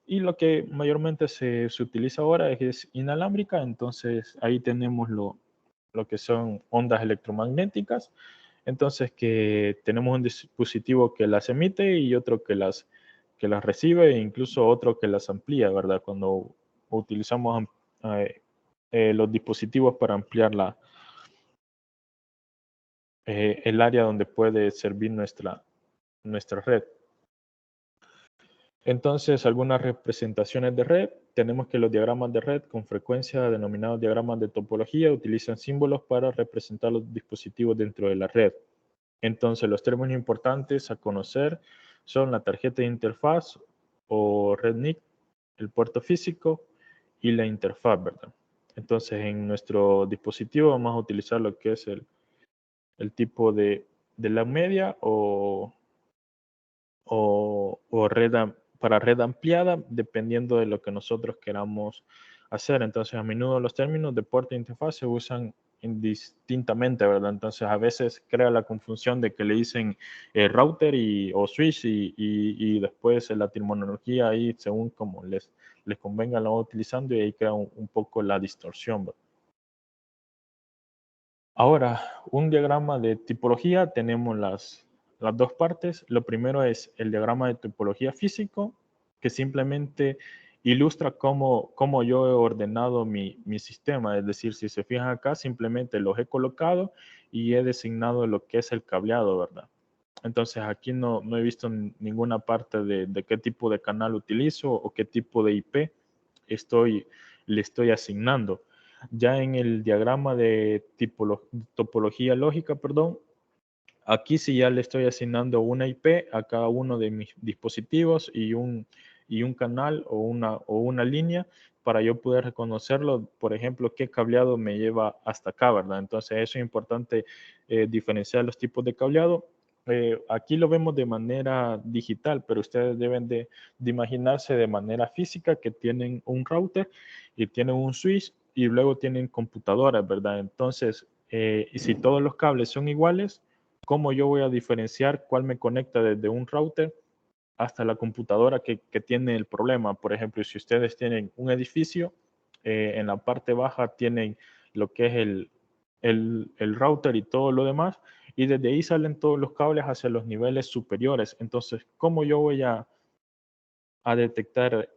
Y lo que mayormente se utiliza ahora es inalámbrica, entonces ahí tenemos lo que son ondas electromagnéticas. Entonces que tenemos un dispositivo que las emite y otro que las recibe e incluso otro que las amplía, ¿verdad? Cuando utilizamos los dispositivos para ampliar el área donde puede servir nuestra red. Entonces, algunas representaciones de red. Tenemos que los diagramas de red, con frecuencia denominados diagramas de topología, utilizan símbolos para representar los dispositivos dentro de la red. Entonces, los términos importantes a conocer son la tarjeta de interfaz o red NIC, el puerto físico y la interfaz, ¿verdad? Entonces, en nuestro dispositivo vamos a utilizar lo que es el tipo de la media o red para red ampliada, dependiendo de lo que nosotros queramos hacer. Entonces, a menudo los términos de puerto e interfaz se usan indistintamente, ¿verdad? Entonces a veces crea la confusión de que le dicen router o switch y después la terminología ahí según como les convenga lo van utilizando y ahí crea un poco la distorsión, ¿verdad? Ahora, un diagrama de tipología, tenemos las dos partes. Lo primero es el diagrama de tipología físico, que simplemente ilustra cómo yo he ordenado mi sistema. Es decir, si se fijan acá, simplemente los he colocado y he designado lo que es el cableado, ¿verdad? Entonces aquí no he visto ninguna parte de qué tipo de canal utilizo o qué tipo de IP le estoy asignando. Ya en el diagrama de topología lógica, perdón, aquí sí ya le estoy asignando una IP a cada uno de mis dispositivos y un canal o una línea para yo poder reconocerlo, por ejemplo, qué cableado me lleva hasta acá, ¿verdad? Entonces eso es importante diferenciar los tipos de cableado. Aquí lo vemos de manera digital, pero ustedes deben de imaginarse de manera física que tienen un router y tienen un switch y luego tienen computadoras, ¿verdad? Entonces, y si todos los cables son iguales, ¿cómo yo voy a diferenciar cuál me conecta desde un router hasta la computadora que tiene el problema? Por ejemplo, si ustedes tienen un edificio, en la parte baja tienen lo que es el router y todo lo demás, y desde ahí salen todos los cables hacia los niveles superiores. Entonces, ¿cómo yo voy a detectar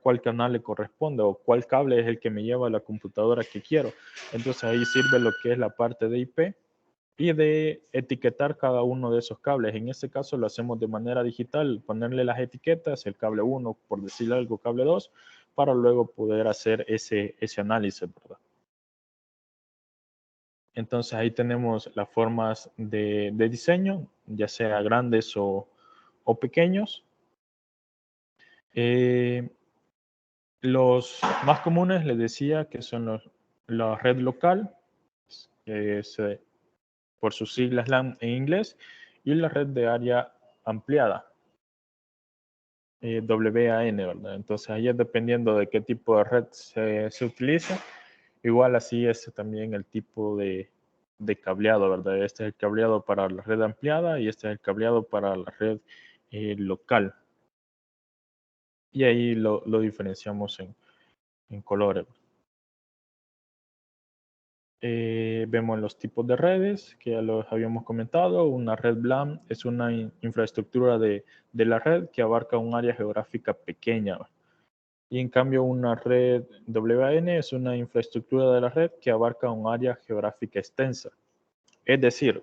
cuál canal le corresponde o cuál cable es el que me lleva a la computadora que quiero? Entonces ahí sirve lo que es la parte de IP y de etiquetar cada uno de esos cables. En este caso lo hacemos de manera digital, ponerle las etiquetas, el cable 1, por decirle algo, cable 2, para luego poder hacer ese análisis, ¿verdad? Entonces ahí tenemos las formas de diseño, ya sea grandes o pequeños. Los más comunes les decía que son la red local, que es por sus siglas LAN en inglés, y la red de área ampliada, WAN, ¿verdad? Entonces ahí es dependiendo de qué tipo de red se utiliza. Igual así es también el tipo de cableado, ¿verdad? Este es el cableado para la red ampliada y este es el cableado para la red local. Y ahí lo diferenciamos en colores. Vemos los tipos de redes que ya los habíamos comentado. Una red WLAN es una infraestructura de la red que abarca un área geográfica pequeña. Y en cambio una red WAN es una infraestructura de la red que abarca un área geográfica extensa. Es decir,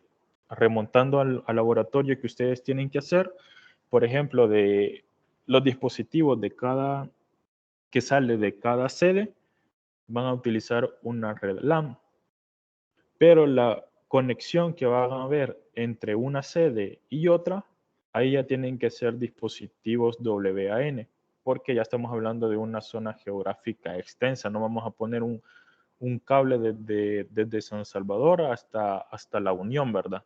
remontando al laboratorio que ustedes tienen que hacer, por ejemplo, de los dispositivos que sale de cada sede, van a utilizar una red LAN. Pero la conexión que van a haber entre una sede y otra, ahí ya tienen que ser dispositivos WAN, porque ya estamos hablando de una zona geográfica extensa. No vamos a poner un cable desde San Salvador hasta La Unión, ¿verdad?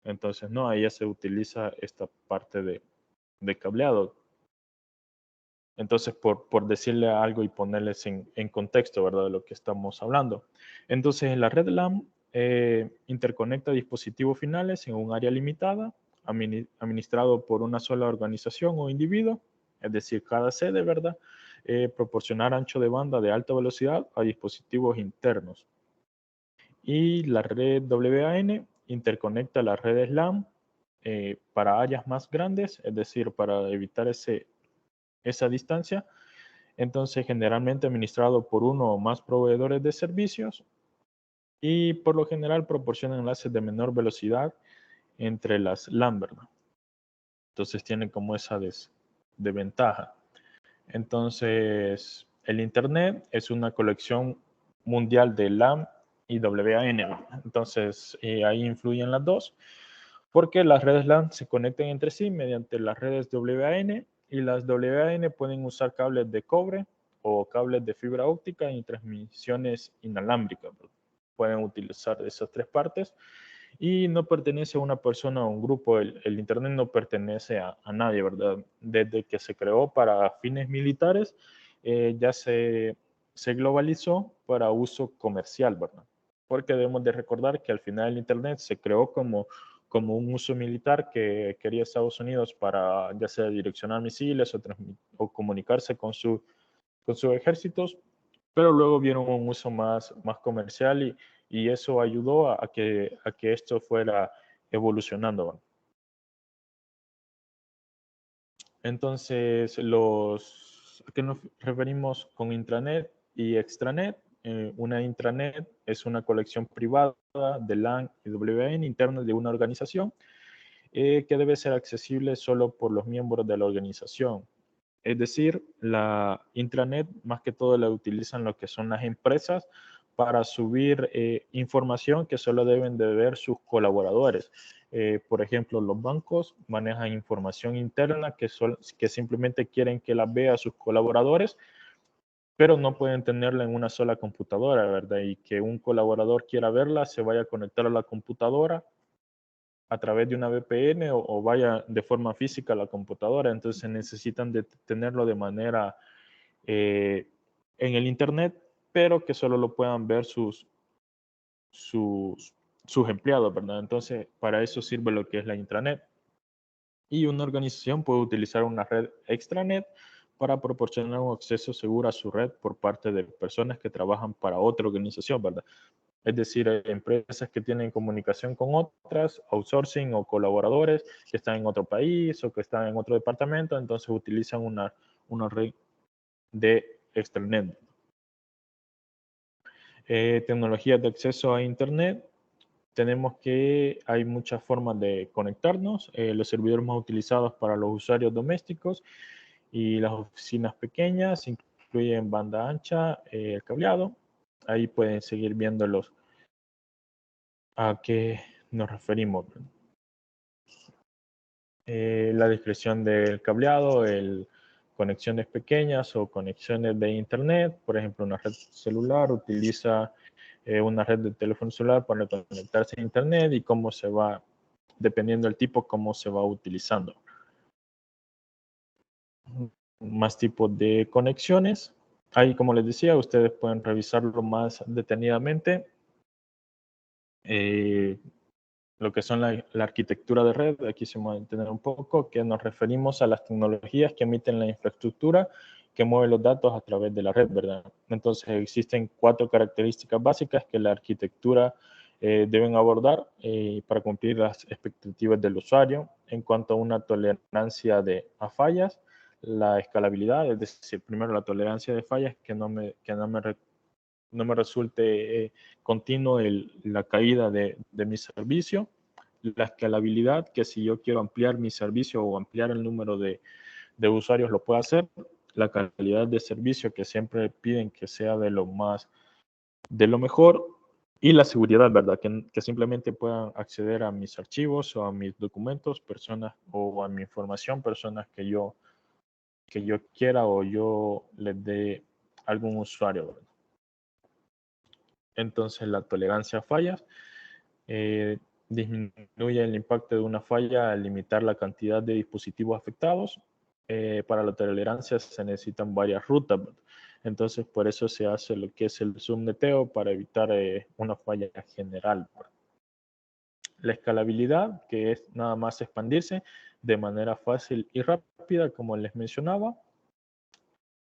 Entonces, no, ahí ya se utiliza esta parte de cableado. Entonces, por decirle algo y ponerles en contexto, ¿verdad? De lo que estamos hablando. Entonces, la red LAN interconecta dispositivos finales en un área limitada, administrado por una sola organización o individuo, es decir, cada sede, ¿verdad? Proporcionar ancho de banda de alta velocidad a dispositivos internos. Y la red WAN interconecta las redes LAN para áreas más grandes, es decir, para evitar esa distancia. Entonces, generalmente administrado por uno o más proveedores de servicios y por lo general proporciona enlaces de menor velocidad entre las LAN, ¿verdad? Entonces tienen como esa desventaja. Entonces, el Internet es una colección mundial de LAN y WAN, ¿verdad? Entonces, ahí influyen las dos, porque las redes LAN se conectan entre sí mediante las redes WAN y las WAN pueden usar cables de cobre o cables de fibra óptica y transmisiones inalámbricas. Pueden utilizar esas tres partes y no pertenece a una persona o un grupo. El Internet no pertenece a nadie, ¿verdad? Desde que se creó para fines militares, ya se globalizó para uso comercial, ¿verdad? porque debemos de recordar que al final el Internet se creó como un uso militar que quería Estados Unidos para ya sea direccionar misiles o comunicarse con sus ejércitos, pero luego vieron un uso más comercial y eso ayudó a que esto fuera evolucionando. Entonces, ¿a qué nos referimos con intranet y extranet? Una intranet es una colección privada de LAN y WAN interna de una organización que debe ser accesible solo por los miembros de la organización. Es decir, la intranet más que todo la utilizan lo que son las empresas para subir información que solo deben de ver sus colaboradores. Por ejemplo, los bancos manejan información interna que simplemente quieren que la vea sus colaboradores, pero no pueden tenerla en una sola computadora, ¿verdad? Y que un colaborador quiera verla, se vaya a conectar a la computadora a través de una VPN o vaya de forma física a la computadora. Entonces necesitan de tenerlo de manera en el Internet, pero que solo lo puedan ver sus empleados, ¿verdad? Entonces, para eso sirve lo que es la intranet. Y una organización puede utilizar una red extranet para proporcionar un acceso seguro a su red por parte de personas que trabajan para otra organización, ¿verdad? Es decir, empresas que tienen comunicación con otras, outsourcing o colaboradores que están en otro país o que están en otro departamento, entonces utilizan una red de extranet. Tecnologías de acceso a Internet. Tenemos que hay muchas formas de conectarnos. Los servidores más utilizados para los usuarios domésticos y las oficinas pequeñas incluyen banda ancha, el cableado. Ahí pueden seguir viéndolos a qué nos referimos. La descripción del cableado, conexiones pequeñas o conexiones de Internet. Por ejemplo, una red celular utiliza una red de teléfono celular para conectarse a Internet y cómo se va, dependiendo del tipo, cómo se va utilizando. Más tipos de conexiones. Ahí, como les decía, ustedes pueden revisarlo más detenidamente. Lo que son la arquitectura de red, aquí se va a entender un poco, que nos referimos a las tecnologías que emiten la infraestructura que mueve los datos a través de la red, ¿verdad? Entonces existen 4 características básicas que la arquitectura deben abordar para cumplir las expectativas del usuario en cuanto a una tolerancia a fallas, la escalabilidad, es decir, primero la tolerancia de fallas, que no me resulte continuo la caída de mi servicio, la escalabilidad, que si yo quiero ampliar mi servicio o ampliar el número de usuarios lo puedo hacer, la calidad de servicio que siempre piden que sea de lo mejor, y la seguridad, ¿verdad? Que simplemente puedan acceder a mis archivos o a mis documentos, personas o a mi información, personas que yo quiera o yo les dé a algún usuario, ¿verdad? Entonces la tolerancia a fallas disminuye el impacto de una falla al limitar la cantidad de dispositivos afectados. Para la tolerancia se necesitan varias rutas, ¿verdad? Entonces por eso se hace lo que es el subneteo para evitar una falla general, ¿verdad? La escalabilidad, que es nada más expandirse de manera fácil y rápida, como les mencionaba.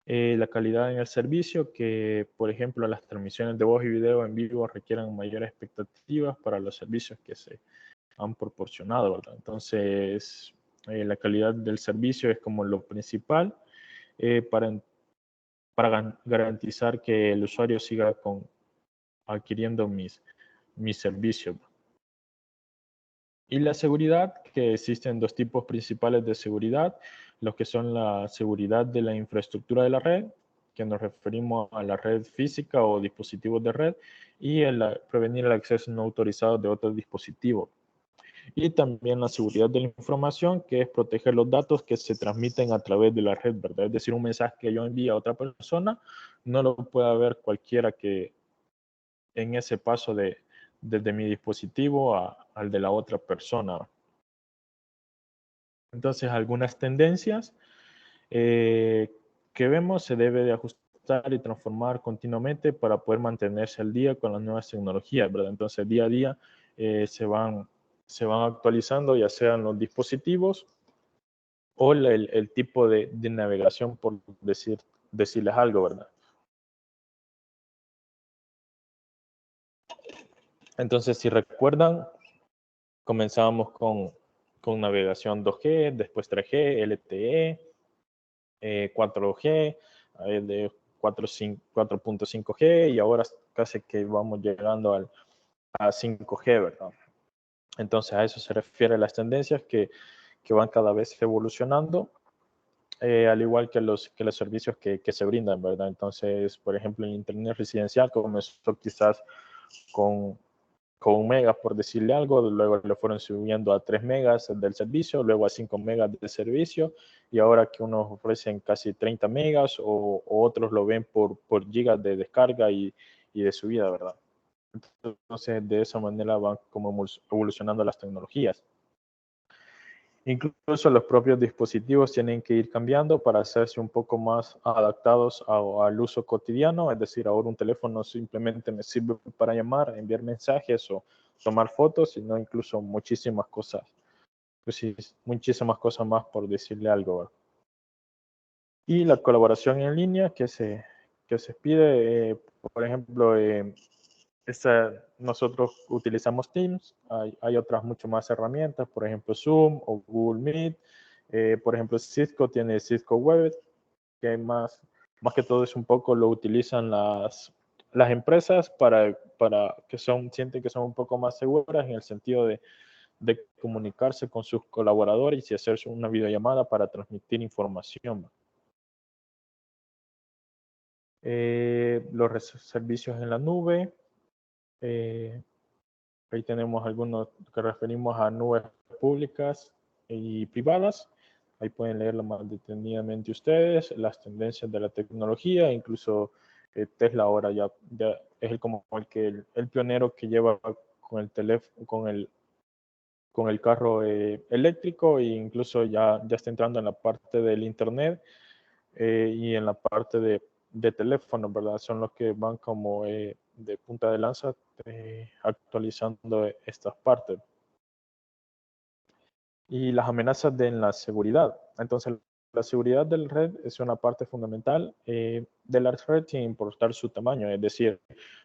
La calidad en el servicio, que por ejemplo las transmisiones de voz y video en vivo requieren mayores expectativas para los servicios que se han proporcionado, ¿verdad? Entonces, la calidad del servicio es como lo principal para garantizar que el usuario siga adquiriendo mis servicios. Y la seguridad, que existen 2 tipos principales de seguridad, los que son la seguridad de la infraestructura de la red, que nos referimos a la red física o dispositivos de red, y prevenir el acceso no autorizado de otros dispositivos. Y también la seguridad de la información, que es proteger los datos que se transmiten a través de la red, ¿verdad? Es decir, un mensaje que yo envío a otra persona no lo puede ver cualquiera que en ese paso desde mi dispositivo al de la otra persona. Entonces, algunas tendencias que vemos se debe de ajustar ajustar y transformar continuamente para poder mantenerse al día con las nuevas tecnologías, ¿verdad? Entonces, día a día se van actualizando, ya sean los dispositivos o el tipo de navegación, por decirles algo, ¿verdad? Entonces, si recuerdan, comenzábamos con navegación 2G, después 3G, LTE, 4G, de 4.5G y ahora casi que vamos llegando a 5G, ¿verdad? Entonces a eso se refiere las tendencias que van cada vez evolucionando, al igual que los servicios que se brindan, ¿verdad? Entonces, por ejemplo, el Internet residencial comenzó quizás con 1 mega, por decirle algo, luego le fueron subiendo a 3 megas del servicio, luego a 5 megas del servicio, y ahora que unos ofrecen casi 30 megas o otros lo ven por gigas de descarga y de subida, ¿verdad? Entonces, de esa manera van como evolucionando las tecnologías. Incluso los propios dispositivos tienen que ir cambiando para hacerse un poco más adaptados al uso cotidiano, es decir, ahora un teléfono simplemente me sirve para llamar, enviar mensajes o tomar fotos, sino incluso muchísimas cosas, pues sí, muchísimas cosas más, por decirle algo, ¿verdad? Y la colaboración en línea que se pide, por ejemplo, nosotros utilizamos Teams, hay otras mucho más herramientas, por ejemplo Zoom o Google Meet, por ejemplo Cisco tiene Cisco Web, que más que todo es un poco lo utilizan las empresas para que sienten que son un poco más seguras en el sentido de comunicarse con sus colaboradores y hacerse una videollamada para transmitir información. Los servicios en la nube, ahí tenemos algunos que referimos a nubes públicas y privadas. Ahí pueden leerlo más detenidamente ustedes, las tendencias de la tecnología, incluso Tesla ahora ya es como el pionero que lleva con el teléfono, con el carro eléctrico, e incluso ya está entrando en la parte del internet y en la parte de teléfono, ¿verdad? Son los que van como de punta de lanza actualizando estas partes. Y las amenazas de la seguridad. Entonces, la seguridad de la red es una parte fundamental de la red sin importar su tamaño. Es decir,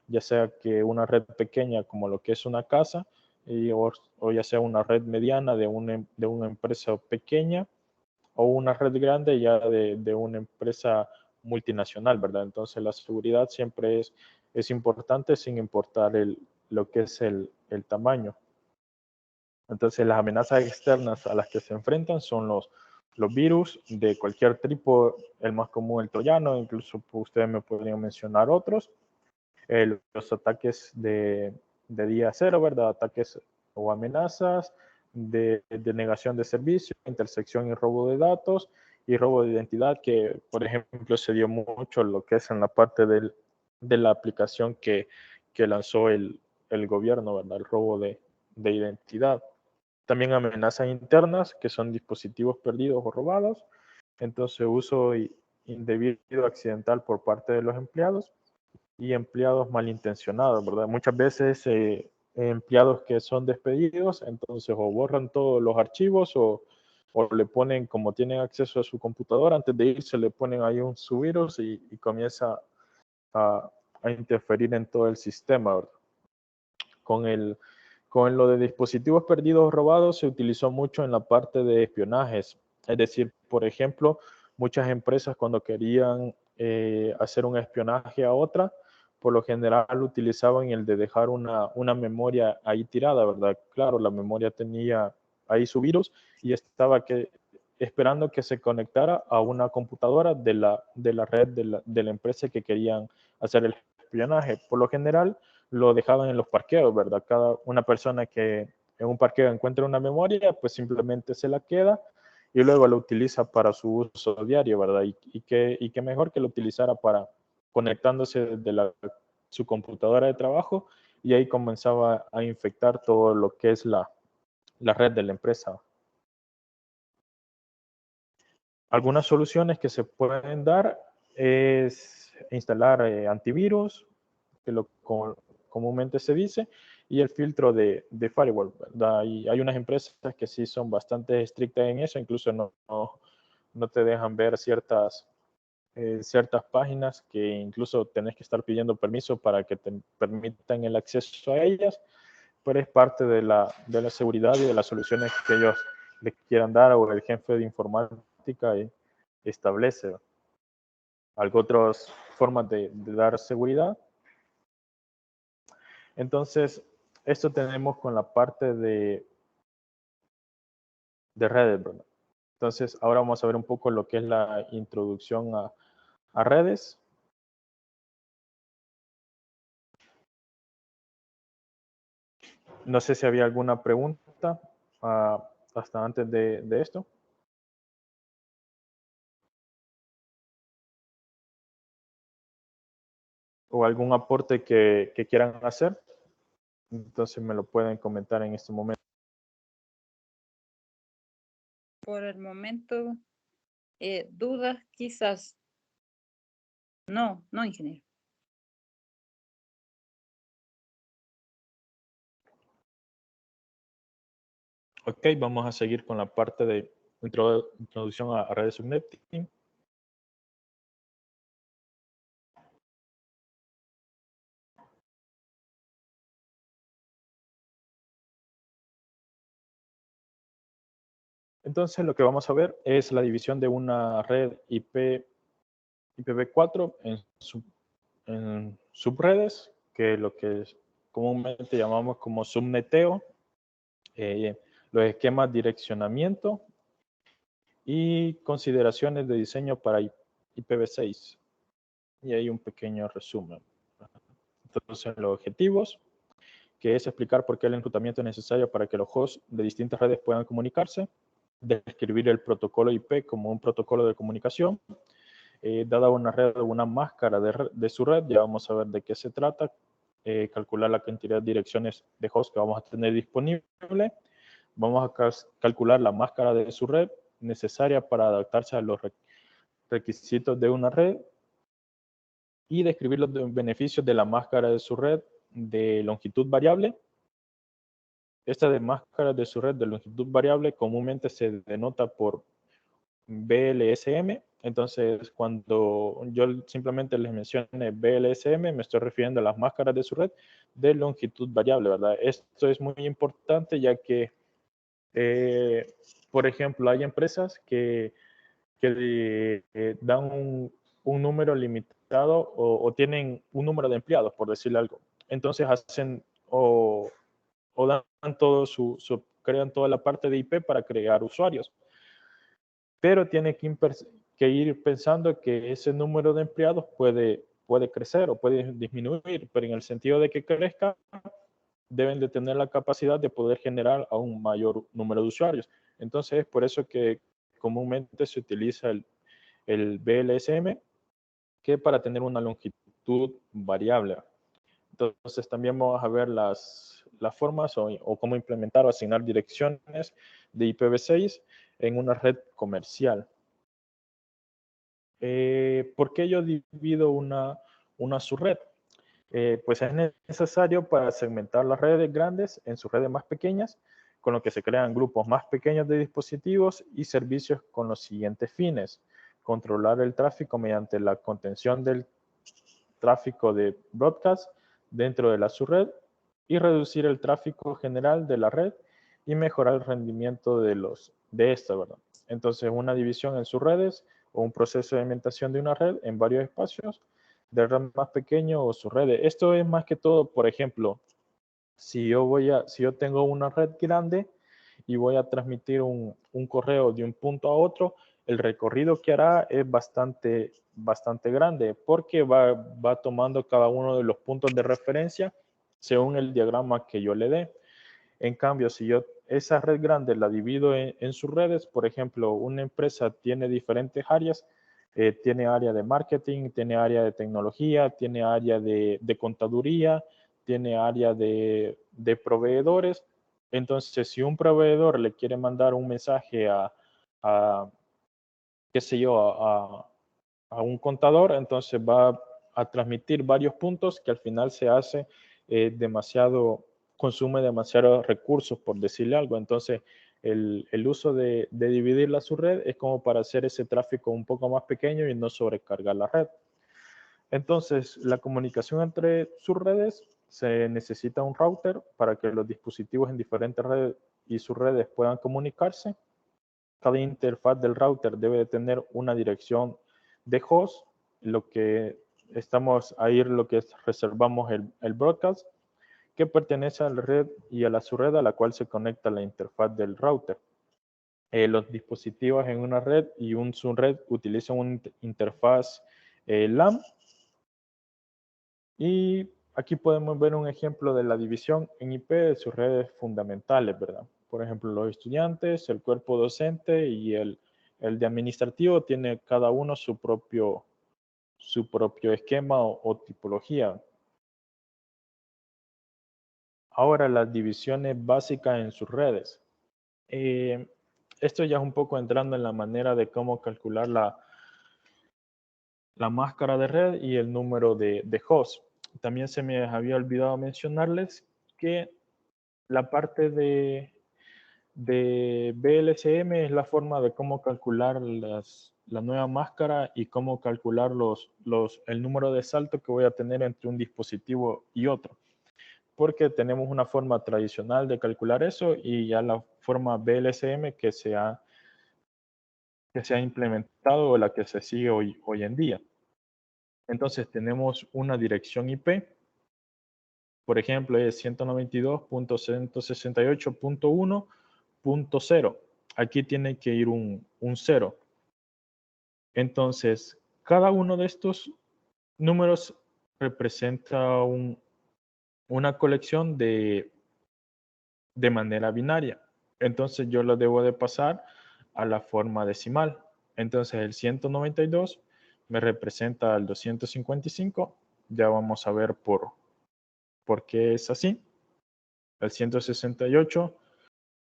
ya sea que una red pequeña como lo que es una casa, o ya sea una red mediana de una empresa pequeña, o una red grande ya de una empresa multinacional, ¿verdad? Entonces la seguridad siempre es importante sin importar lo que es el tamaño. Entonces las amenazas externas a las que se enfrentan son los virus de cualquier tipo, el más común el troyano, incluso ustedes me podrían mencionar otros, los ataques de día cero, ¿verdad? Ataques o amenazas de negación de servicio, intersección y robo de datos y robo de identidad, que por ejemplo se dio mucho lo que es en la parte de la aplicación que lanzó el gobierno, ¿verdad? El robo de identidad. También amenazas internas, que son dispositivos perdidos o robados. Entonces, uso indebido accidental por parte de los empleados y empleados malintencionados, ¿verdad? Muchas veces empleados que son despedidos, entonces o borran todos los archivos o le ponen, como tienen acceso a su computadora, antes de irse le ponen ahí un subvirus y comienza a interferir en todo el sistema, ¿verdad? Con lo de dispositivos perdidos o robados se utilizó mucho en la parte de espionajes. Es decir, por ejemplo, muchas empresas cuando querían hacer un espionaje a otra, por lo general utilizaban el de dejar una memoria ahí tirada, ¿verdad? Claro, la memoria tenía ahí su virus y estaba esperando que se conectara a una computadora de la red de la empresa que querían hacer el espionaje. Por lo general, lo dejaban en los parqueos, ¿verdad? Una persona que en un parqueo encuentra una memoria, pues simplemente se la queda y luego la utiliza para su uso diario, ¿verdad? Y qué mejor que lo utilizara para conectándose desde su computadora de trabajo y ahí comenzaba a infectar todo lo que es la red de la empresa. Algunas soluciones que se pueden dar es instalar antivirus, que comúnmente se dice, y el filtro de firewall, ¿verdad? Y hay unas empresas que sí son bastante estrictas en eso, incluso no te dejan ver ciertas páginas que incluso tenés que estar pidiendo permiso para que te permitan el acceso a ellas, pero es parte de la seguridad y de las soluciones que ellos le quieran dar, o el jefe de informática establece. Algo otras formas de dar seguridad. Entonces, esto tenemos con la parte de redes, ¿verdad? Entonces, ahora vamos a ver un poco lo que es la introducción a redes. No sé si había alguna pregunta hasta antes de esto. O algún aporte que quieran hacer. Entonces me lo pueden comentar en este momento. Por el momento, dudas quizás. No, ingeniero. Ok, vamos a seguir con la parte de introducción a redes subnetting. Entonces lo que vamos a ver es la división de una red IPv4 en subredes, que es lo que comúnmente llamamos como subneteo, los esquemas de direccionamiento y consideraciones de diseño para IPv6. Y hay un pequeño resumen. Entonces, los objetivos, que es explicar por qué el enrutamiento es necesario para que los hosts de distintas redes puedan comunicarse, describir el protocolo IP como un protocolo de comunicación, dada una red o una máscara de su red, ya vamos a ver de qué se trata, calcular la cantidad de direcciones de host que vamos a tener disponible, vamos a calcular la máscara de su red necesaria para adaptarse a los requisitos de una red y describir los beneficios de la máscara de su red de longitud variable. Esta de máscara de su red de longitud variable comúnmente se denota por BLSM. Entonces, cuando yo simplemente les mencione BLSM, me estoy refiriendo a las máscaras de su red de longitud variable, ¿verdad? Esto es muy importante ya que, por ejemplo, hay empresas que dan un número limitado o tienen un número de empleados, por decirle algo. Entonces hacen o dan crean toda la parte de IP para crear usuarios. Pero tiene que ir pensando que ese número de empleados puede crecer o puede disminuir, pero en el sentido de que crezca, deben de tener la capacidad de poder generar a un mayor número de usuarios. Entonces, es por eso que comúnmente se utiliza el BLSM, que para tener una longitud variable. Entonces, también vamos a ver las formas o cómo implementar o asignar direcciones de IPv6 en una red comercial. ¿Por qué yo divido una subred? Pues es necesario para segmentar las redes grandes en sus redes más pequeñas, con lo que se crean grupos más pequeños de dispositivos y servicios con los siguientes fines: controlar el tráfico mediante la contención del tráfico de broadcast dentro de la subred y reducir el tráfico general de la red y mejorar el rendimiento de esta, ¿verdad? Entonces, una división en subredes o un proceso de segmentación de una red en varios espacios de red más pequeño o subredes. Esto es más que todo, por ejemplo, si yo tengo una red grande y voy a transmitir un correo de un punto a otro, el recorrido que hará es bastante grande, porque va tomando cada uno de los puntos de referencia según el diagrama que yo le dé. En cambio, si yo esa red grande la divido en sus redes, por ejemplo, una empresa tiene diferentes áreas, tiene área de marketing, tiene área de tecnología, tiene área de contaduría, tiene área de proveedores. Entonces, si un proveedor le quiere mandar un mensaje qué sé yo, a un contador, entonces va transmitir varios puntos que al final se hace consume demasiados recursos, por decirle algo. Entonces, el uso de dividir la subred es como para hacer ese tráfico un poco más pequeño y no sobrecargar la red. Entonces, la comunicación entre subredes se necesita un router para que los dispositivos en diferentes redes y subredes puedan comunicarse. Cada interfaz del router debe de tener una dirección de host, lo que reservamos el broadcast, que pertenece a la red y a la subred a la cual se conecta la interfaz del router. Los dispositivos en una red y un subred utilizan una interfaz LAN. Y aquí podemos ver un ejemplo de la división en IP de sus redes fundamentales, ¿verdad? Por ejemplo, los estudiantes, el cuerpo docente y el de administrativo tiene cada uno su propio esquema o tipología. Ahora, las divisiones básicas en sus redes. Esto ya es un poco entrando en la manera de cómo calcular la máscara de red y el número de hosts. También se me había olvidado mencionarles que la parte de BLSM es la forma de cómo calcular la nueva máscara y cómo calcular el número de salto que voy a tener entre un dispositivo y otro. Porque tenemos una forma tradicional de calcular eso y ya la forma BLSM que se ha implementado o la que se sigue hoy en día. Entonces tenemos una dirección IP. Por ejemplo, es 192.168.1.0. Aquí tiene que ir un 0. Entonces, cada uno de estos números representa una colección de manera binaria. Entonces, yo lo debo de pasar a la forma decimal. Entonces, el 192 me representa al 255. Ya vamos a ver por qué es así. El 168.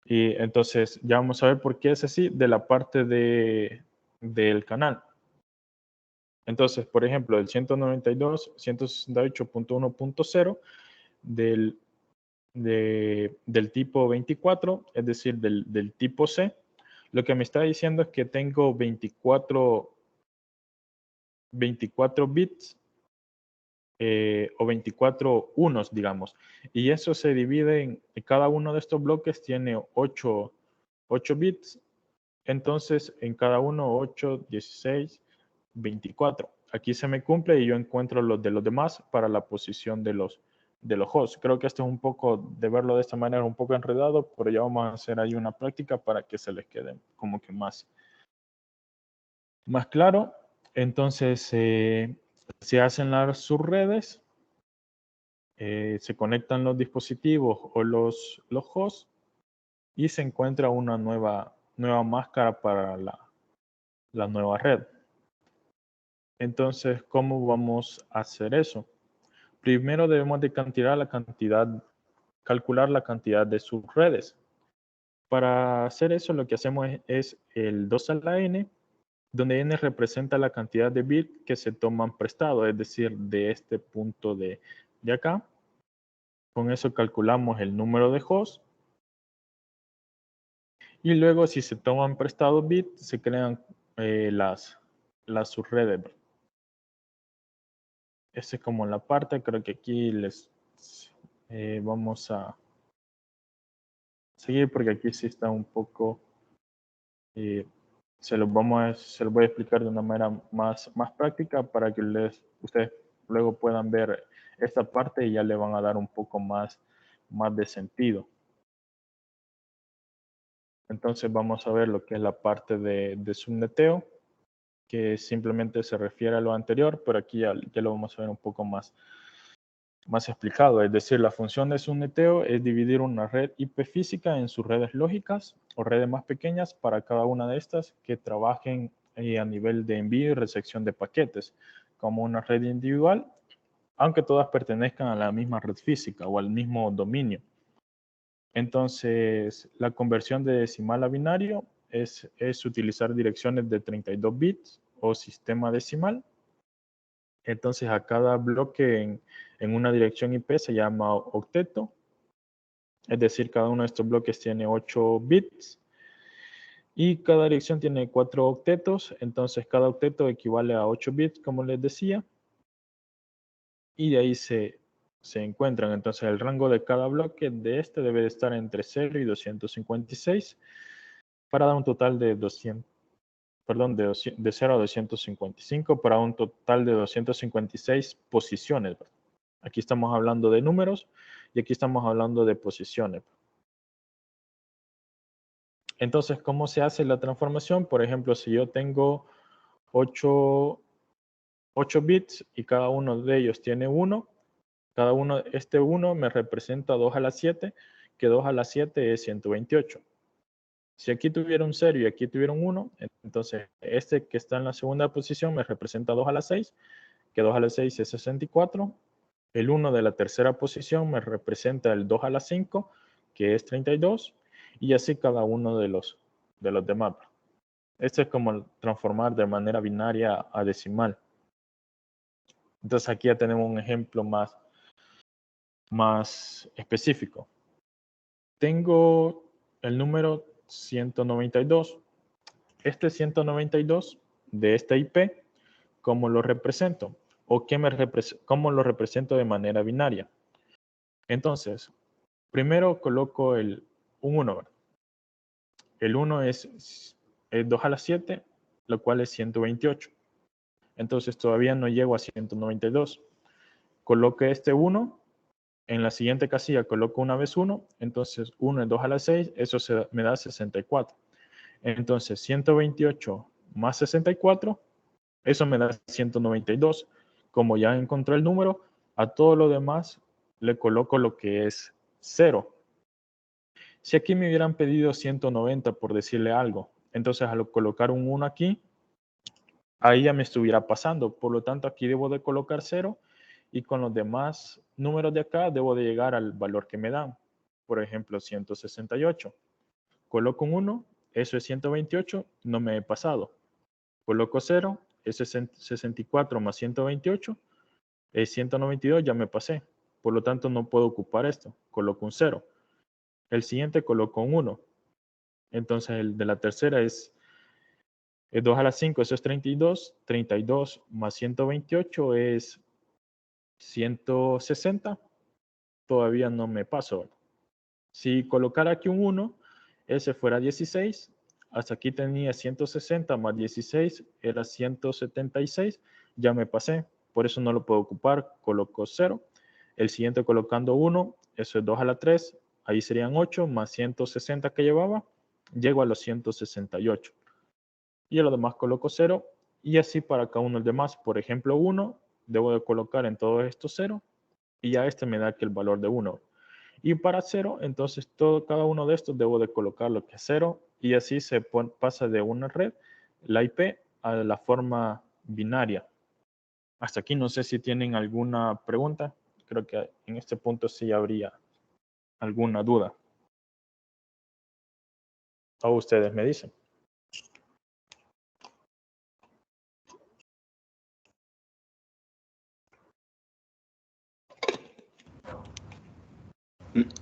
Y entonces ya vamos a ver por qué es así de la parte del canal. Entonces, por ejemplo, el 192, 168.1.0 del tipo 24, es decir, del tipo C, lo que me está diciendo es que tengo 24 bits o 24 unos, digamos. Y eso se divide en cada uno de estos bloques tiene 8 bits. Entonces, en cada uno 8, 16, 24. Aquí se me cumple y yo encuentro los de los demás para la posición de los hosts. Creo que esto es un poco, de verlo de esta manera, un poco enredado, pero ya vamos a hacer ahí una práctica para que se les quede como que más claro. Entonces, se hacen las subredes, se conectan los dispositivos o los hosts y se encuentra una nueva máscara para la nueva red. Entonces, ¿cómo vamos a hacer eso? Primero debemos de calcular la cantidad de subredes. Para hacer eso, lo que hacemos es el 2 a la n, donde n representa la cantidad de bits que se toman prestado, es decir, de este punto de acá. Con eso calculamos el número de hosts. Y luego, si se toman prestados bits, se crean las subredes. Esa es como la parte, creo que aquí vamos a seguir porque aquí sí está un poco, se lo voy a explicar de una manera más práctica para que ustedes luego puedan ver esta parte y ya le van a dar un poco más de sentido. Entonces vamos a ver lo que es la parte de subneteo, que simplemente se refiere a lo anterior, pero aquí ya lo vamos a ver un poco más explicado. Es decir, la función de subneteo es dividir una red IP física en sus redes lógicas o redes más pequeñas para cada una de estas que trabajen a nivel de envío y recepción de paquetes, como una red individual, aunque todas pertenezcan a la misma red física o al mismo dominio. Entonces, la conversión de decimal a binario es utilizar direcciones de 32 bits o sistema decimal. Entonces a cada bloque en una dirección IP se llama octeto. Es decir, cada uno de estos bloques tiene 8 bits. Y cada dirección tiene 4 octetos. Entonces cada octeto equivale a 8 bits, como les decía. Y de ahí se encuentran. Entonces el rango de cada bloque de este debe de estar entre 0 y 256 para dar un total de 200. Perdón, de 0 a 255 para un total de 256 posiciones. Aquí estamos hablando de números y aquí estamos hablando de posiciones. Entonces, ¿cómo se hace la transformación? Por ejemplo, si yo tengo 8 bits y cada uno de ellos tiene 1, cada uno, este 1 me representa 2 a la 7, que 2 a la 7 es 128. Si aquí tuviera un 0 y aquí tuviera un 1, entonces este que está en la segunda posición me representa 2 a la 6, que 2 a la 6 es 64. El 1 de la tercera posición me representa el 2 a la 5, que es 32. Y así cada uno de los demás. Esto es como transformar de manera binaria a decimal. Entonces aquí ya tenemos un ejemplo más específico. Tengo el número 192. Este 192 de esta IP, ¿cómo lo represento? ¿O cómo lo represento de manera binaria? Entonces, primero coloco un 1. ¿verdad? El 1 es 2 a la 7, lo cual es 128. Entonces todavía no llego a 192. Coloque este 1. En la siguiente casilla coloco una vez 1. Entonces 1 es 2 a la 6. Eso me da 64. Entonces 128 más 64. Eso me da 192. Como ya encontré el número, a todo lo demás le coloco lo que es 0. Si aquí me hubieran pedido 190 por decirle algo, entonces al colocar un 1 aquí, ahí ya me estuviera pasando. Por lo tanto, aquí debo de colocar 0 y con los demás números de acá debo de llegar al valor que me dan. Por ejemplo, 168. Coloco un 1, eso es 128, no me he pasado. Coloco 0, eso es 64 más 128, es 192, ya me pasé. Por lo tanto, no puedo ocupar esto. Coloco un 0. El siguiente coloco un 1. Entonces, el de la tercera es 2 a la 5, eso es 32. 32 más 128 es 160. Todavía no me paso. Si colocara aquí un 1, ese fuera 16. Hasta aquí tenía 160 más 16, era 176. Ya me pasé, por eso no lo puedo ocupar. Coloco 0. El siguiente colocando 1, eso es 2 a la 3. Ahí serían 8 más 160 que llevaba. Llego a los 168. Y a lo demás coloco 0. Y así para cada uno de los demás. Por ejemplo, 1, debo de colocar en todos estos 0. Y ya este me da aquí el valor de 1. Y para 0, entonces cada uno de estos debo de colocar lo que es 0 y así se pasa de una red, la IP, a la forma binaria. Hasta aquí no sé si tienen alguna pregunta. Creo que en este punto sí habría alguna duda. O ustedes me dicen.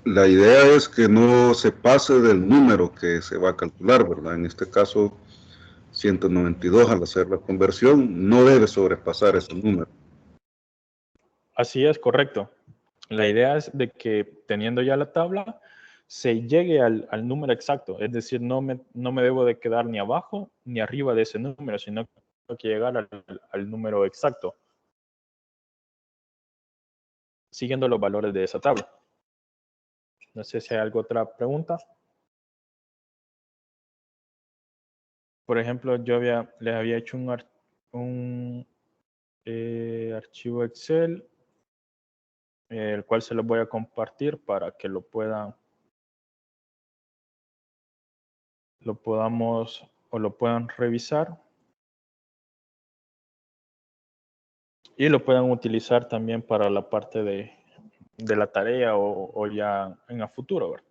La idea es que no se pase del número que se va a calcular, ¿verdad? En este caso, 192 al hacer la conversión no debe sobrepasar ese número. Así es, correcto. La idea es de que teniendo ya la tabla, se llegue al número exacto. Es decir, no me debo de quedar ni abajo ni arriba de ese número, sino que tengo que llegar al número exacto, siguiendo los valores de esa tabla. No sé si hay alguna otra pregunta. Por ejemplo, yo les había hecho un archivo Excel, el cual se los voy a compartir para que lo puedan revisar y lo puedan utilizar también para la parte de la tarea o ya en el futuro, ¿verdad?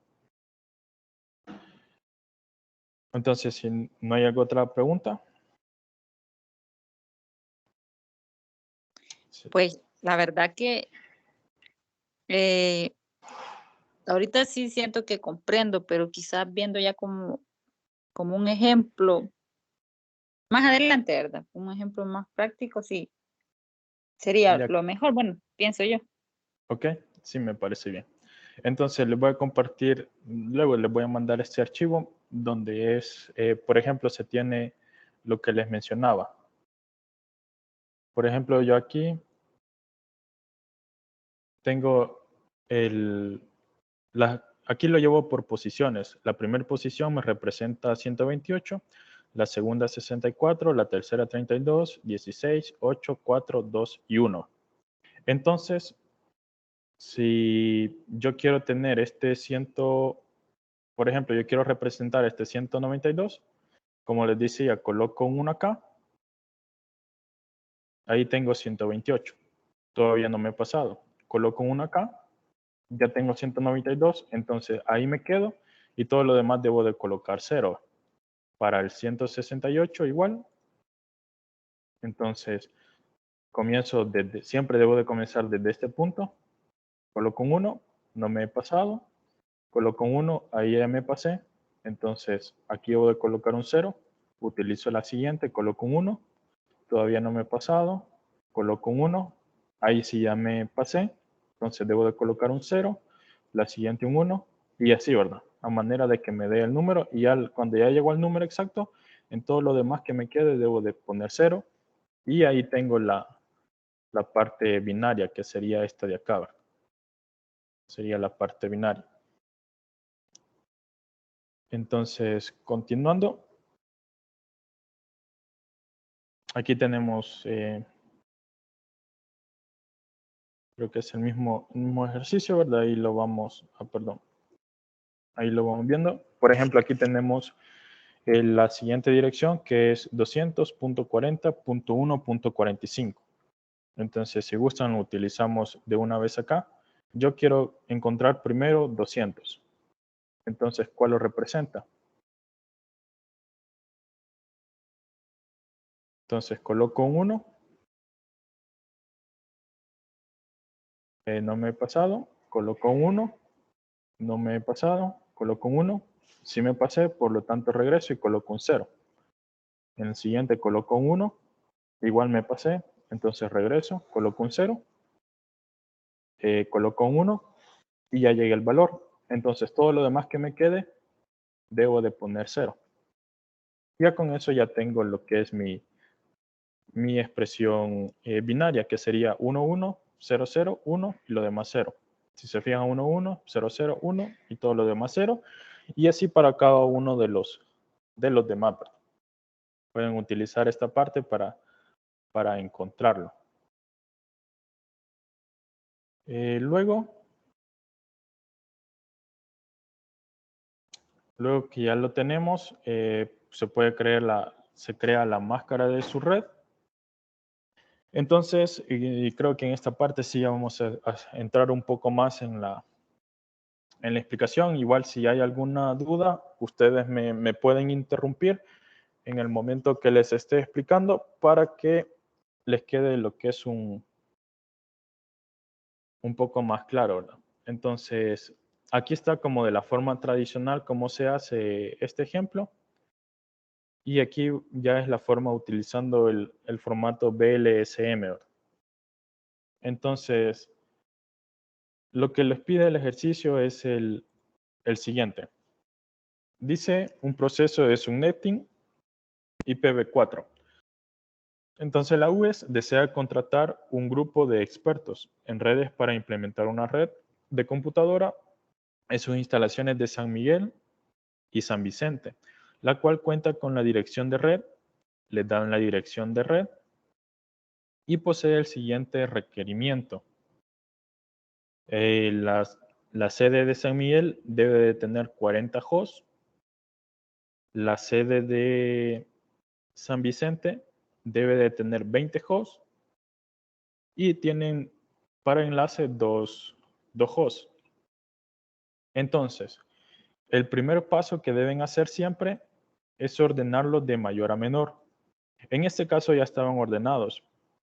Entonces, si no hay alguna otra pregunta. Pues la verdad que ahorita sí siento que comprendo, pero quizás viendo ya como un ejemplo más adelante, ¿verdad? Un ejemplo más práctico, sí, sería Ya, lo mejor, bueno, pienso yo. ok, sí me parece bien. Entonces les voy a compartir, luego les voy a mandar este archivo donde es, por ejemplo, se tiene lo que les mencionaba. Por ejemplo, yo aquí tengo aquí lo llevo por posiciones. La primera posición me representa 128, la segunda 64, la tercera 32, 16, 8, 4, 2 y 1. Entonces, si yo quiero tener por ejemplo, yo quiero representar este 192, como les decía, coloco un 1 acá, ahí tengo 128, todavía no me he pasado. Coloco un 1 acá, ya tengo 192, entonces ahí me quedo y todo lo demás debo de colocar 0. Para el 168 igual, entonces siempre debo de comenzar desde este punto, coloco un 1, no me he pasado, coloco un 1, ahí ya me pasé, entonces aquí debo de colocar un 0, utilizo la siguiente, coloco un 1, todavía no me he pasado, coloco un 1, ahí sí ya me pasé, entonces debo de colocar un 0, la siguiente un 1, y así, ¿verdad? A manera de que me dé el número, y ya, cuando ya llego al número exacto, en todo lo demás que me quede debo de poner 0, y ahí tengo la parte binaria, que sería esta de acá, ¿verdad? Sería la parte binaria. Entonces, continuando, aquí tenemos, creo que es el mismo ejercicio, ¿verdad? Ahí lo vamos, perdón, ahí lo vamos viendo. Por ejemplo, aquí tenemos la siguiente dirección, que es 200.40.1.45. Entonces, si gustan, lo utilizamos de una vez acá. Yo quiero encontrar primero 200. Entonces, ¿cuál lo representa? Entonces, coloco un 1. No me he pasado. Coloco un 1. No me he pasado. Coloco un 1. Sí me pasé, por lo tanto regreso y coloco un 0. En el siguiente coloco un 1. Igual me pasé. Entonces regreso, coloco un 0. Coloco un 1 y ya llegué al valor. Entonces todo lo demás que me quede, debo de poner 0. Ya con eso ya tengo lo que es mi expresión binaria, que sería 1, 1, 0, 0, 1 y lo demás 0. Si se fijan, 1, 1, 0, 0, 1 y todo lo demás 0. Y así para cada uno de los demás. Pueden utilizar esta parte para encontrarlo. Luego que ya lo tenemos, se crea la máscara de su red. Entonces, y creo que en esta parte sí vamos a entrar un poco más en la explicación. Igual si hay alguna duda, ustedes me pueden interrumpir en el momento que les esté explicando para que les quede lo que es un poco más claro, ¿verdad? Entonces, aquí está como de la forma tradicional cómo se hace este ejemplo. Y aquí ya es la forma utilizando el formato BLSM, ¿verdad? Entonces, lo que les pide el ejercicio es el siguiente. Dice un proceso de subnetting IPv4. Entonces la UES desea contratar un grupo de expertos en redes para implementar una red de computadora en sus instalaciones de San Miguel y San Vicente, la cual cuenta con la dirección de red, les dan la dirección de red y posee el siguiente requerimiento. La sede de San Miguel debe de tener 40 hosts. La sede de San Vicente debe de tener 20 hosts. Y tienen para enlace dos hosts. Entonces, el primer paso que deben hacer siempre es ordenarlos de mayor a menor. En este caso ya estaban ordenados,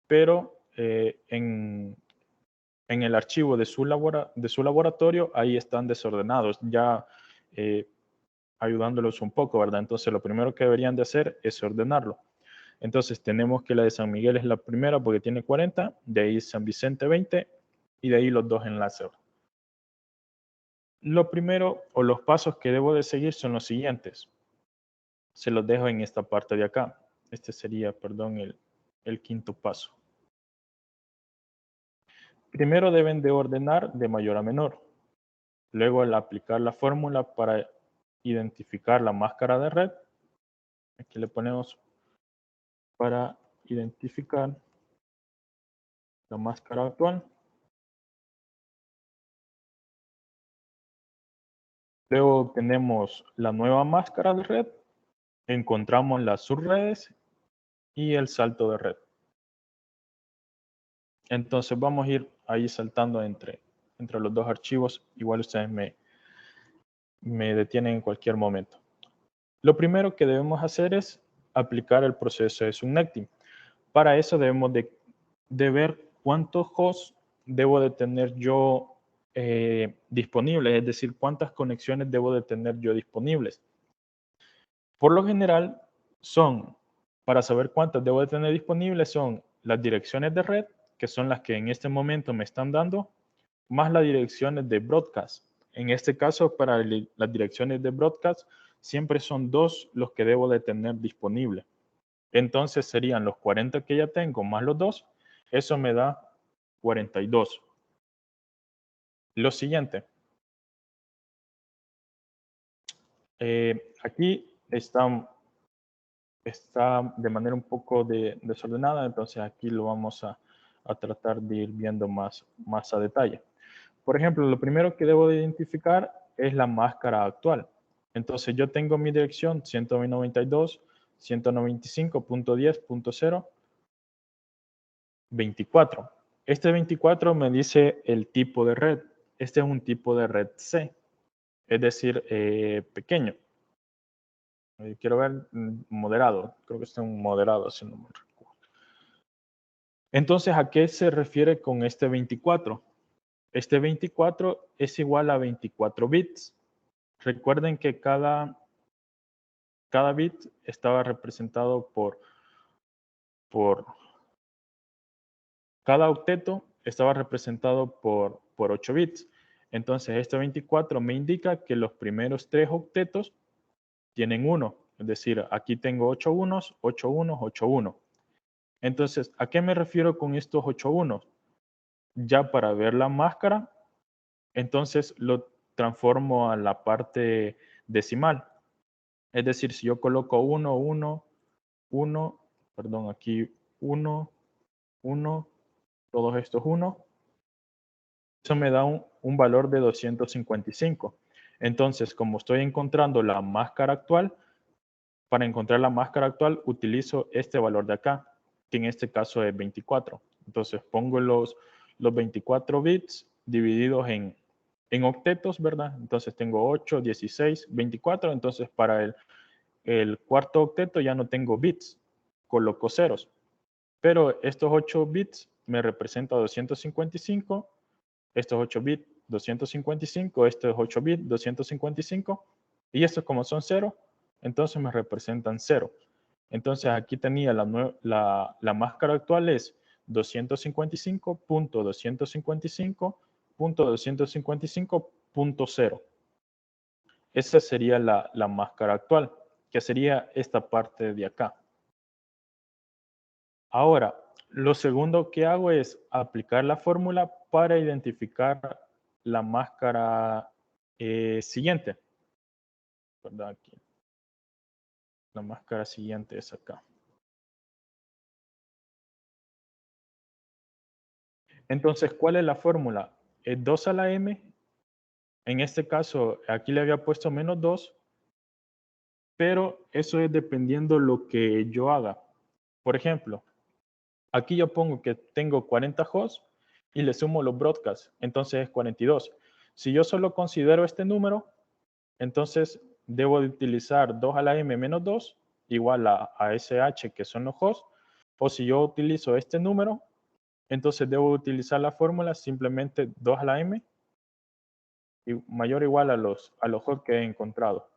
pero en el archivo de su laboratorio, ahí están desordenados, ya ayudándolos un poco, ¿verdad? Entonces, lo primero que deberían de hacer es ordenarlo. Entonces, tenemos que la de San Miguel es la primera porque tiene 40, de ahí San Vicente 20, y de ahí los dos enlaces. Lo primero, o los pasos que debo de seguir son los siguientes. Se los dejo en esta parte de acá. Este sería, perdón, el quinto paso. Primero deben de ordenar de mayor a menor. Luego, al aplicar la fórmula para identificar la máscara de red, aquí le ponemos para identificar la máscara actual. Luego obtenemos la nueva máscara de red, encontramos las subredes y el salto de red. Entonces vamos a ir ahí saltando entre los dos archivos. Igual ustedes me detienen en cualquier momento. Lo primero que debemos hacer es aplicar el proceso de subnetting. Para eso debemos de ver cuántos hosts debo de tener yo disponibles, es decir, cuántas conexiones debo de tener yo disponibles. Por lo general, para saber cuántas debo de tener disponibles, son las direcciones de red, que son las que en este momento me están dando, más las direcciones de broadcast. En este caso, para las direcciones de broadcast, siempre son 2 los que debo de tener disponibles. Entonces serían los 40 que ya tengo más los 2, eso me da 42. Lo siguiente. Aquí está de manera un poco desordenada, entonces aquí lo vamos a tratar de ir viendo más a detalle. Por ejemplo, lo primero que debo de identificar es la máscara actual. Entonces yo tengo mi dirección 192.195.10.0 24. Este 24 me dice el tipo de red. Este es un tipo de red C, es decir, pequeño. Quiero ver moderado. Creo que está un moderado, si no me recuerdo. Entonces, ¿a qué se refiere con este 24? Este 24 es igual a 24 bits. Recuerden que cada bit estaba representado por cada octeto estaba representado por 8 bits. Entonces, este 24 me indica que los primeros 3 octetos tienen 1. Es decir, aquí tengo 8 unos, 8 unos, 8 unos. Entonces, ¿a qué me refiero con estos 8 unos? Ya para ver la máscara, entonces lo transformo a la parte decimal. Es decir, si yo coloco 1, 1, 1, perdón, aquí 1, 1, todos estos 1, eso me da un valor de 255. Entonces, como estoy encontrando la máscara actual, para encontrar la máscara actual utilizo este valor de acá, que en este caso es 24. Entonces pongo los 24 bits divididos en octetos, ¿verdad? Entonces tengo 8, 16, 24. Entonces para el cuarto octeto ya no tengo bits, coloco ceros. Pero estos 8 bits me representan 255, estos 8 bits 255, estos 8 bits 255, y estos como son 0, entonces me representan 0. Entonces aquí tenía la máscara actual es 255.255.255.0. Esa sería la máscara actual, que sería esta parte de acá. Ahora, lo segundo que hago es aplicar la fórmula para identificar la máscara siguiente. ¿Verdad? Aquí. La máscara siguiente es acá. Entonces, ¿cuál es la fórmula? Es 2 a la m. En este caso, aquí le había puesto menos 2, pero eso es dependiendo lo que yo haga. Por ejemplo, aquí yo pongo que tengo 40 hosts y le sumo los broadcasts, entonces es 42. Si yo solo considero este número, entonces debo de utilizar 2 a la m menos 2 igual a SH, que son los hosts, o si yo utilizo este número, entonces debo utilizar la fórmula simplemente 2 a la m y mayor o igual a los hot que he encontrado.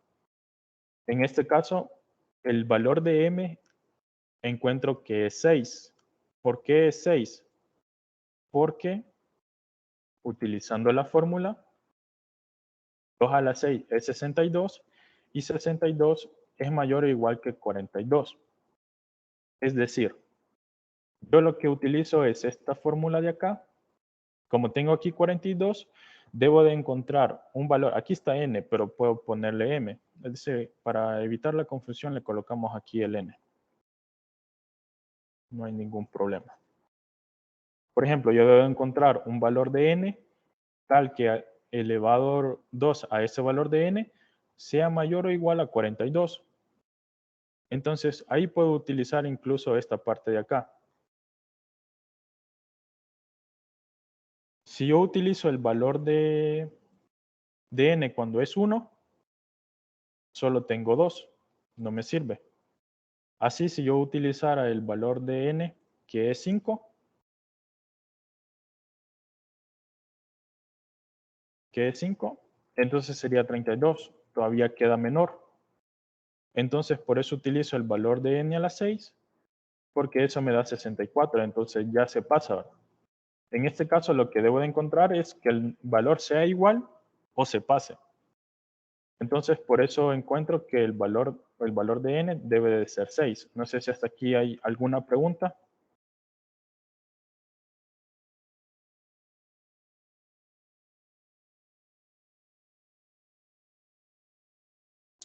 En este caso, el valor de m encuentro que es 6. ¿Por qué es 6? Porque utilizando la fórmula, 2 a la 6 es 62 y 62 es mayor o igual que 42. Es decir, yo lo que utilizo es esta fórmula de acá. Como tengo aquí 42, debo de encontrar un valor. Aquí está n, pero puedo ponerle m. Es decir, para evitar la confusión le colocamos aquí el n. No hay ningún problema. Por ejemplo, yo debo encontrar un valor de n tal que elevado 2 a ese valor de n sea mayor o igual a 42. Entonces, ahí puedo utilizar incluso esta parte de acá. Si yo utilizo el valor de n cuando es 1, solo tengo 2. No me sirve. Así, si yo utilizara el valor de n, que es 5, entonces sería 32. Todavía queda menor. Entonces, por eso utilizo el valor de n a la 6, porque eso me da 64. Entonces, ya se pasa, ¿verdad? En este caso, lo que debo de encontrar es que el valor sea igual o se pase. Entonces, por eso encuentro que el valor de n debe de ser 6. No sé si hasta aquí hay alguna pregunta.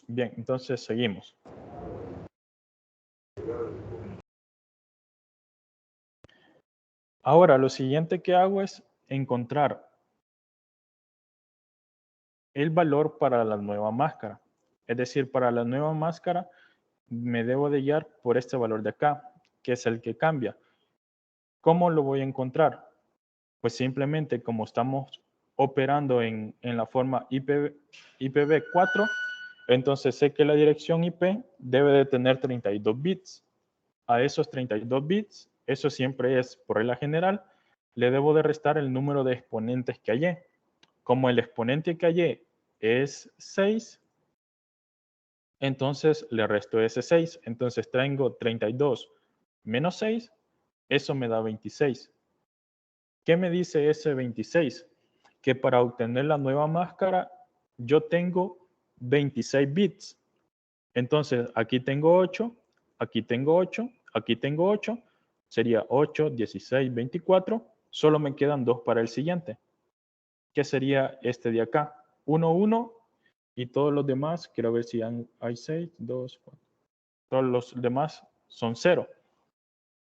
Bien, entonces seguimos. Ahora, lo siguiente que hago es encontrar el valor para la nueva máscara. Es decir, para la nueva máscara me debo de guiar por este valor de acá, que es el que cambia. ¿Cómo lo voy a encontrar? Pues simplemente como estamos operando en la forma IPv4, entonces sé que la dirección IP debe de tener 32 bits. A esos 32 bits, eso siempre es por regla general, le debo de restar el número de exponentes que hallé. Como el exponente que hallé es 6, entonces le resto ese 6. Entonces tengo 32 menos 6, eso me da 26. ¿Qué me dice ese 26? Que para obtener la nueva máscara yo tengo 26 bits. Entonces aquí tengo 8, aquí tengo 8, aquí tengo 8. Sería 8, 16, 24. Solo me quedan 2 para el siguiente. ¿Qué sería este de acá? 1, 1. Y todos los demás, quiero ver si hay 6, 2, 4. Todos los demás son 0.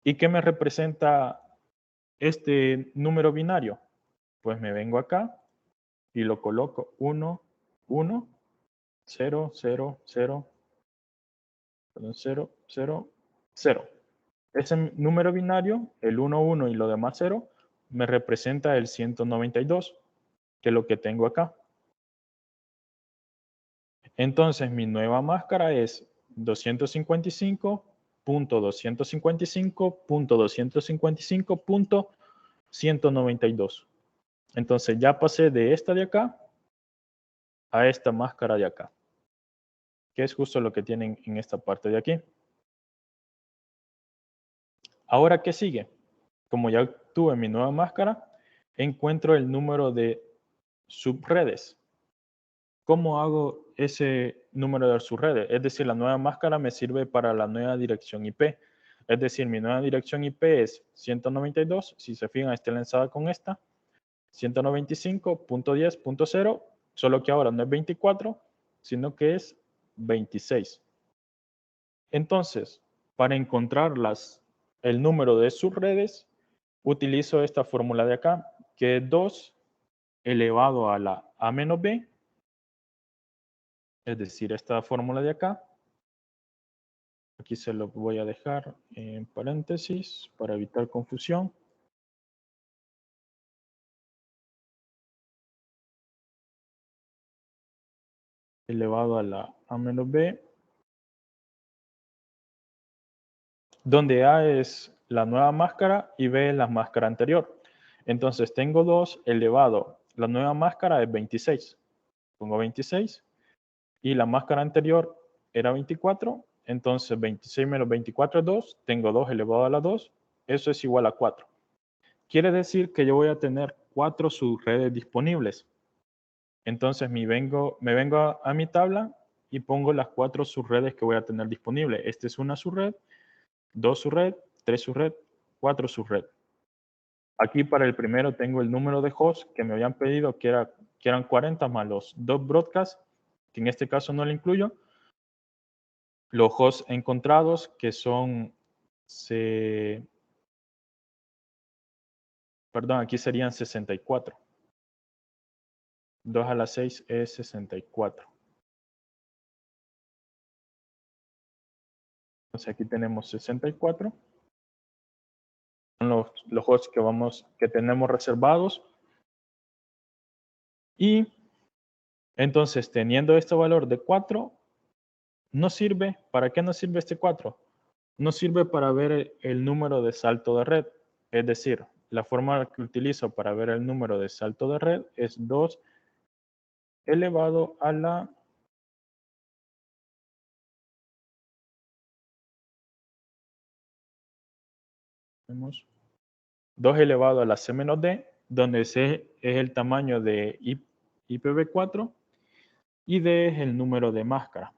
¿Y qué me representa este número binario? Pues me vengo acá y lo coloco 1, 1, 0, 0, 0, 0, 0, 0. Ese número binario, el 1, 1 y lo demás 0, me representa el 192, que es lo que tengo acá. Entonces, mi nueva máscara es 255.255.255.192. Entonces, ya pasé de esta de acá a esta máscara de acá, que es justo lo que tienen en esta parte de aquí. Ahora, ¿qué sigue? Como ya tuve mi nueva máscara, encuentro el número de subredes. ¿Cómo hago ese número de subredes? Es decir, la nueva máscara me sirve para la nueva dirección IP. Es decir, mi nueva dirección IP es 192, si se fijan, está lanzada con esta, 195.10.0, solo que ahora no es 24, sino que es 26. Entonces, para encontrar el número de subredes, utilizo esta fórmula de acá, que es 2 elevado a la a menos b, es decir, esta fórmula de acá. Aquí se lo voy a dejar en paréntesis para evitar confusión. Elevado a la a menos b, donde a es la nueva máscara y B es la máscara anterior. Entonces tengo 2 elevado, la nueva máscara es 26. Pongo 26 y la máscara anterior era 24. Entonces 26 menos 24 es 2. Tengo 2 elevado a la 2. Eso es igual a 4. Quiere decir que yo voy a tener 4 subredes disponibles. Entonces me vengo a mi tabla y pongo las 4 subredes que voy a tener disponibles. Esta es una subred, 2 subred, 3 subred, 4 subred. Aquí para el primero tengo el número de hosts que me habían pedido que eran 40 más los 2 broadcasts, que en este caso no lo incluyo. Los hosts encontrados que son, perdón, aquí serían 64. 2 a la 6 es 64. Entonces aquí tenemos 64. Son los hosts que tenemos reservados. Y entonces, teniendo este valor de 4, no sirve. ¿Para qué nos sirve este 4? Nos sirve para ver el número de salto de red. Es decir, la forma que utilizo para ver el número de salto de red es 2 elevado a la 2 elevado a la C menos D, donde C es el tamaño de IPv4 y D es el número de máscara.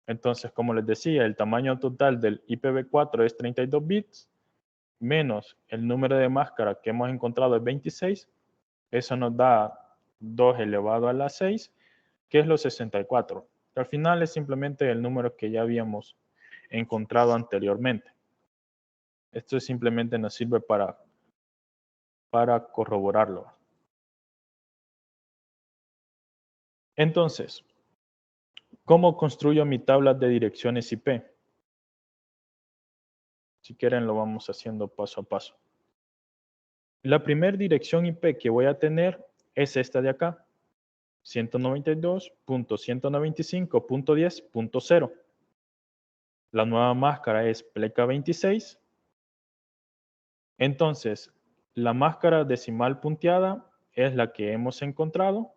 Entonces, como les decía, el tamaño total del IPv4 es 32 bits, menos el número de máscara que hemos encontrado es 26. Eso nos da 2 elevado a la 6, que es los 64. Al final es simplemente el número que ya habíamos encontrado anteriormente. Esto simplemente nos sirve para corroborarlo. Entonces, ¿cómo construyo mi tabla de direcciones IP? Si quieren lo vamos haciendo paso a paso. La primera dirección IP que voy a tener es esta de acá, 192.195.10.0. La nueva máscara es pleca 26. Entonces, la máscara decimal punteada es la que hemos encontrado,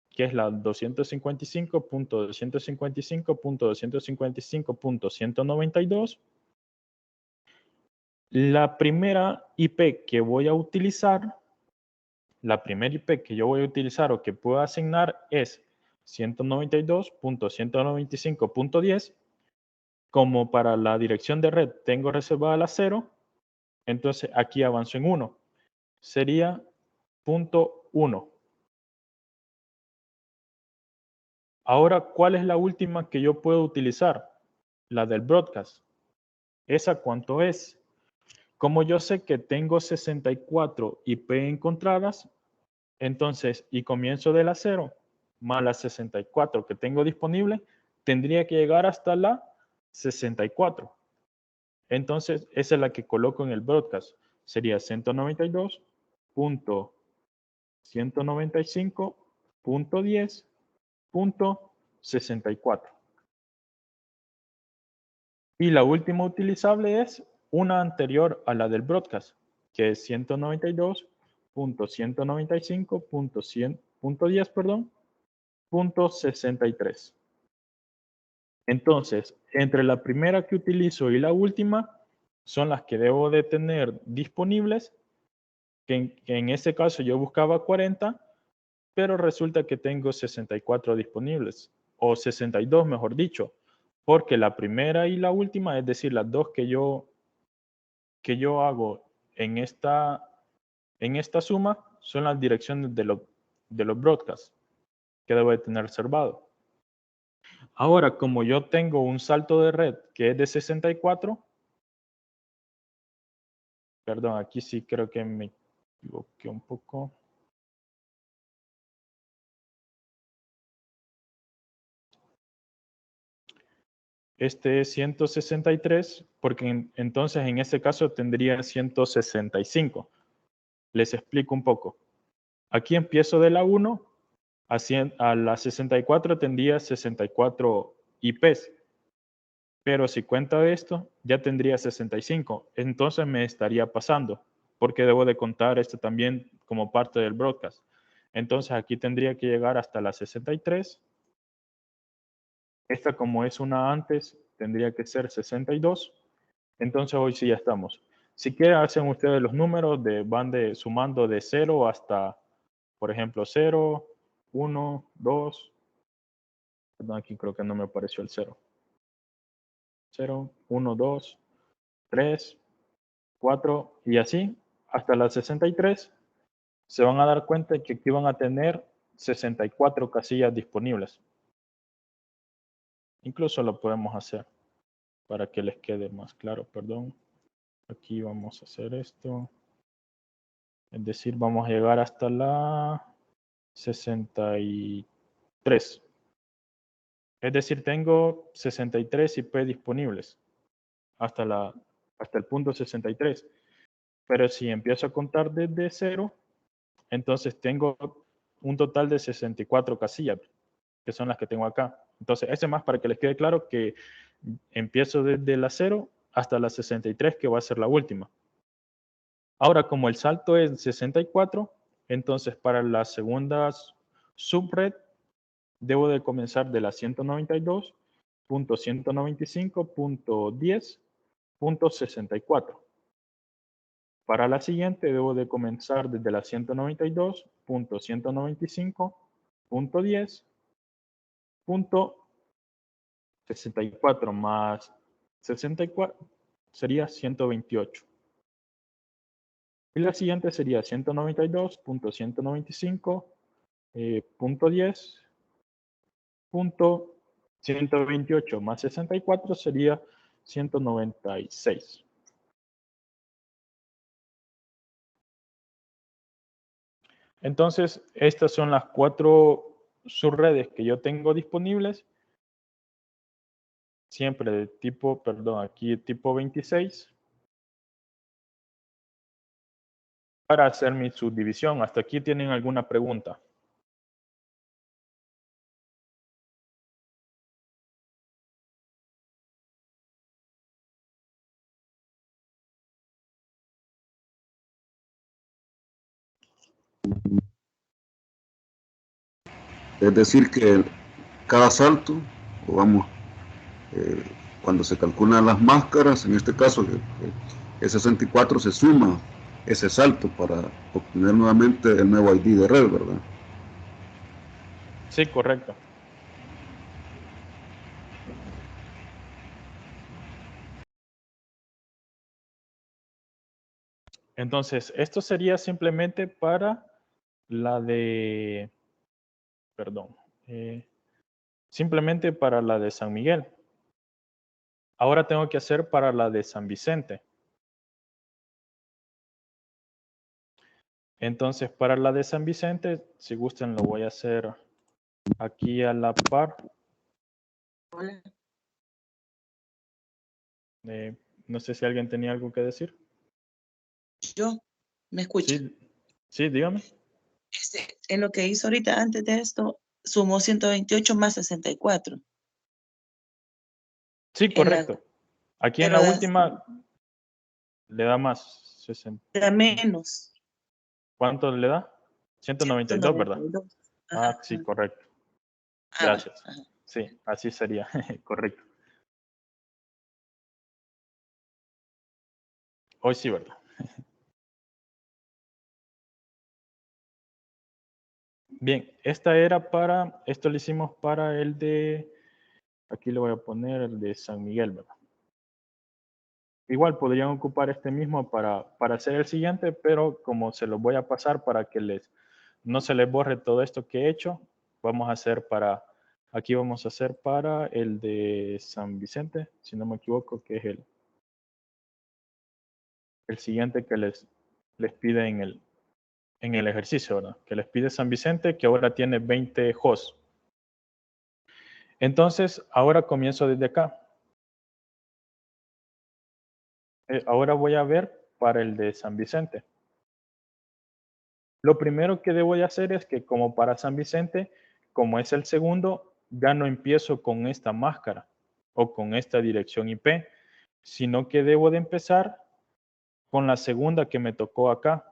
que es la 255.255.255.192. La primera IP que voy a utilizar, la primera IP que yo voy a utilizar o que puedo asignar es 192.195.10. Como para la dirección de red tengo reservada la 0, entonces aquí avanzo en 1. Sería .1. Ahora, ¿cuál es la última que yo puedo utilizar? La del broadcast. ¿Esa cuánto es? Como yo sé que tengo 64 IP encontradas, entonces, y comienzo de la 0, más las 64 que tengo disponible, tendría que llegar hasta la 64. Entonces, esa es la que coloco en el broadcast. Sería 192.195.10.64. Y la última utilizable es una anterior a la del broadcast, que es 192.195.10.63. Entonces, entre la primera que utilizo y la última son las que debo de tener disponibles, que en este caso yo buscaba 40, pero resulta que tengo 64 disponibles, o 62 mejor dicho, porque la primera y la última, es decir, las dos que yo hago en esta suma, son las direcciones de los broadcasts que debo de tener reservado. Ahora, como yo tengo un salto de red que es de 64, perdón, aquí sí creo que me equivoqué un poco. Este es 163, porque entonces en este caso tendría 165. Les explico un poco. Aquí empiezo de la 1, a la 64 tendría 64 IPs. Pero si cuenta esto, ya tendría 65. Entonces me estaría pasando, porque debo de contar esto también como parte del broadcast. Entonces aquí tendría que llegar hasta la 63. Esta, como es una antes, tendría que ser 62. Entonces hoy sí ya estamos. Si quieren, hacen ustedes los números, van sumando de 0 hasta, por ejemplo, 0, 1, 2. Perdón, aquí creo que no me apareció el 0. 0, 1, 2, 3, 4 y así hasta las 63. Se van a dar cuenta que aquí van a tener 64 casillas disponibles. Incluso lo podemos hacer para que les quede más claro, perdón. Aquí vamos a hacer esto. Es decir, vamos a llegar hasta la 63. Es decir, tengo 63 IP disponibles hasta el punto 63. Pero si empiezo a contar desde 0, entonces tengo un total de 64 casillas, que son las que tengo acá. Entonces, ese más para que les quede claro que empiezo desde la 0 hasta la 63, que va a ser la última. Ahora, como el salto es 64, entonces para la segunda subred debo de comenzar de la 192.195.10.64. Para la siguiente debo de comenzar desde la 192.195.10.64 más 64 sería 128. Y la siguiente sería 192.195.10.128 más 64 sería 196. Entonces, estas son las 4 subredes que yo tengo disponibles. Siempre de tipo, perdón, aquí tipo 26. Para hacer mi subdivisión. ¿Hasta aquí tienen alguna pregunta? Es decir, que cada salto, o vamos, cuando se calculan las máscaras, en este caso, el 64 se suma ese salto para obtener nuevamente el nuevo ID de red, ¿verdad? Sí, correcto. Entonces, esto sería simplemente para la de, perdón, simplemente para la de San Miguel. Ahora tengo que hacer para la de San Vicente. Entonces, para la de San Vicente, si gustan, lo voy a hacer aquí a la par. Hola. No sé si alguien tenía algo que decir. Yo, ¿me escucha? Sí, sí, dígame. En lo que hizo ahorita antes de esto, sumó 128 más 64. Sí, correcto. Aquí en la última le da más 60. Da menos. ¿Cuánto le da? 192, ¿verdad? 192. Ah, sí, correcto. Gracias. Sí, así sería, correcto. Hoy sí, ¿verdad? Bien, esto lo hicimos para el de, aquí le voy a poner el de San Miguel, ¿verdad? Igual podrían ocupar este mismo para hacer el siguiente, pero como se los voy a pasar para que no se les borre todo esto que he hecho, aquí vamos a hacer para el de San Vicente, si no me equivoco, que es el siguiente que les pide en el ejercicio, ¿verdad? Que les pide San Vicente, que ahora tiene 20 hosts. Entonces, ahora comienzo desde acá. Ahora voy a ver para el de San Vicente. Lo primero que debo de hacer es que, como para San Vicente, como es el segundo, ya no empiezo con esta máscara. o con esta dirección IP, sino que debo de empezar con la segunda que me tocó acá.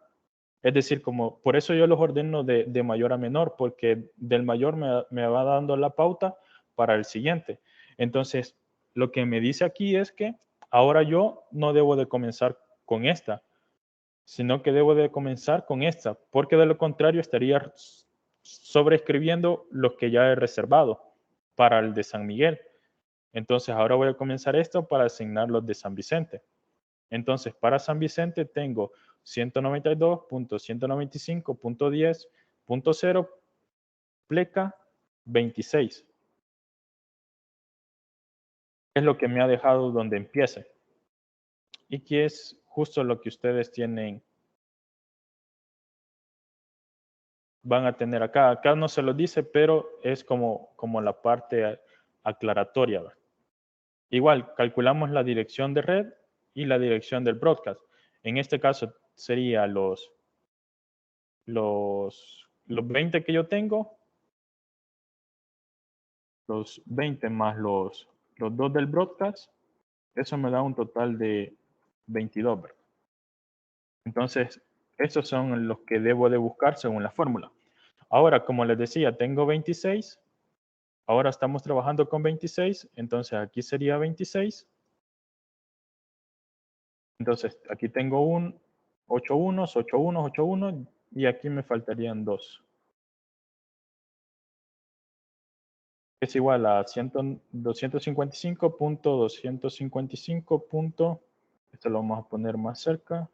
Es decir, como por eso yo los ordeno de mayor a menor, porque del mayor me va dando la pauta para el siguiente. Entonces, lo que me dice aquí es que ahora yo no debo de comenzar con esta, sino que debo de comenzar con esta, porque de lo contrario estaría sobreescribiendo los que ya he reservado para el de San Miguel. Entonces, ahora voy a comenzar esto para asignar los de San Vicente. Entonces, para San Vicente tengo 192.195.10.0 pleca 26. Es lo que me ha dejado donde empiece. Y que es justo lo que ustedes van a tener acá. Acá no se lo dice, pero es como la parte aclaratoria, ¿verdad? Igual, calculamos la dirección de red y la dirección del broadcast. En este caso sería los 20 que yo tengo, los 20 más los 2 del broadcast, eso me da un total de 22, ¿verdad? Entonces, esos son los que debo de buscar según la fórmula. Ahora, como les decía, tengo 26. Ahora estamos trabajando con 26. Entonces, aquí sería 26. Entonces, aquí tengo un 8 unos, 8 unos, 8 unos. Y aquí me faltarían 2. Es igual a 255.255. Esto lo vamos a poner más cerca.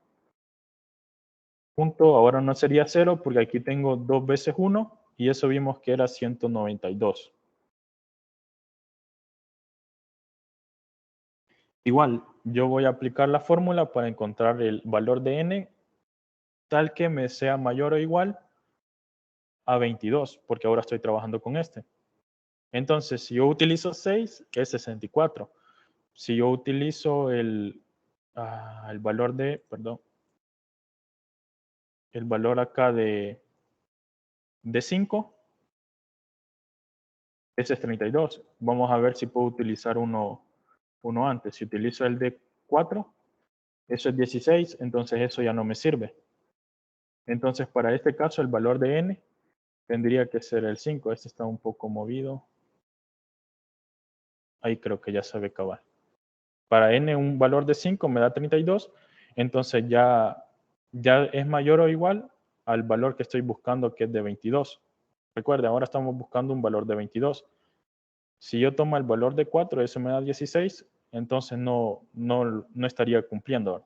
Punto, ahora no sería 0 porque aquí tengo 2 veces 1 y eso vimos que era 192. Igual, yo voy a aplicar la fórmula para encontrar el valor de n tal que me sea mayor o igual a 22, porque ahora estoy trabajando con este. Entonces, si yo utilizo 6, es 64. Si yo utilizo el valor de, perdón, el valor acá de 5, ese es 32. Vamos a ver si puedo utilizar uno antes. Si utilizo el de 4, eso es 16, entonces eso ya no me sirve. Entonces, para este caso, el valor de n tendría que ser el 5. Este está un poco movido. Ahí creo que ya se ve cabal. Para n un valor de 5 me da 32. Entonces ya es mayor o igual al valor que estoy buscando, que es de 22. Recuerden, ahora estamos buscando un valor de 22. Si yo tomo el valor de 4, eso me da 16. Entonces no estaría cumpliendo.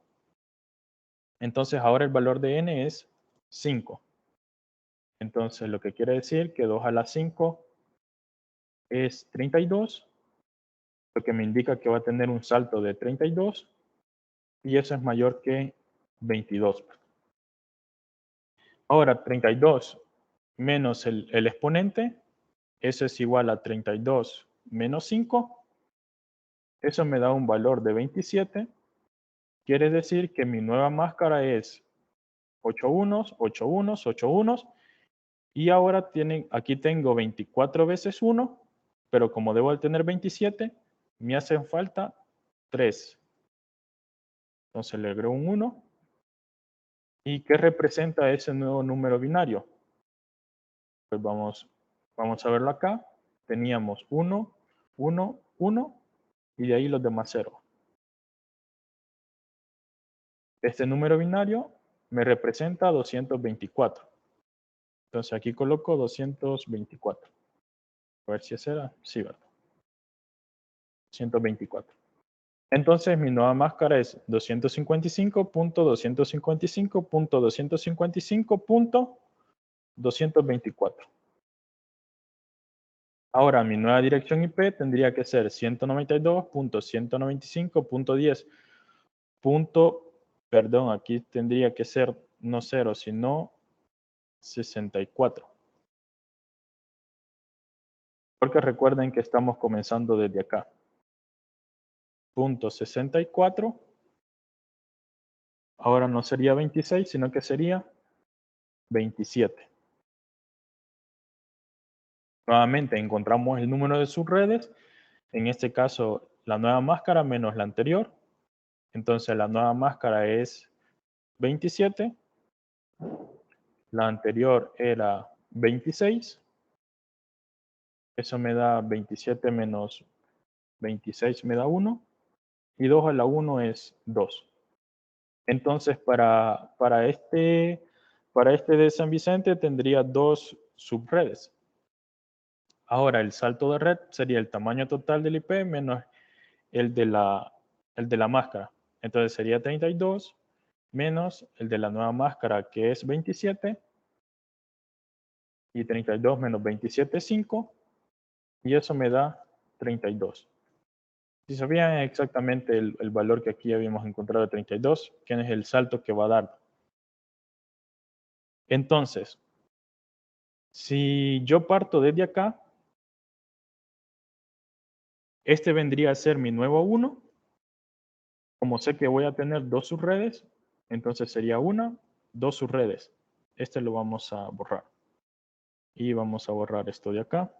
Entonces ahora el valor de n es 5. Entonces lo que quiere decir que 2 a la 5 es 32, lo que me indica que va a tener un salto de 32 y eso es mayor que 22. Ahora 32 menos el exponente, eso es igual a 32 menos 5, eso me da un valor de 27, quiere decir que mi nueva máscara es 8 unos, 8 unos, 8 unos, y ahora aquí tengo 24 veces 1, pero como debo de tener 27, me hacen falta 3. Entonces le agrego un 1. ¿Y qué representa ese nuevo número binario? Pues vamos a verlo acá. Teníamos 1, 1, 1 y de ahí los demás 0. Este número binario me representa 224. Entonces aquí coloco 224. A ver si ese era. Sí, ¿verdad? 124. Entonces mi nueva máscara es 255.255.255.224. Ahora mi nueva dirección IP tendría que ser 192.195.10. Perdón, aquí tendría que ser no 0, sino 64. Porque recuerden que estamos comenzando desde acá. Punto 64. Ahora no sería 26, sino que sería 27. Nuevamente encontramos el número de subredes. En este caso la nueva máscara menos la anterior. Entonces la nueva máscara es 27. La anterior era 26. Eso me da 27 menos 26 me da 1. Y 2 a la 1 es 2. Entonces para este de San Vicente tendría 2 subredes. Ahora el salto de red sería el tamaño total del IP menos el de la máscara. Entonces sería 32 menos el de la nueva máscara, que es 27. Y 32 menos 27 es 5. Y eso me da 32. Si sabían exactamente el valor que aquí habíamos encontrado de 32, ¿quién es el salto que va a dar? Entonces, si yo parto desde acá, este vendría a ser mi nuevo 1. Como sé que voy a tener 2 subredes, entonces sería 1, 2 subredes. Este lo vamos a borrar. Y vamos a borrar esto de acá.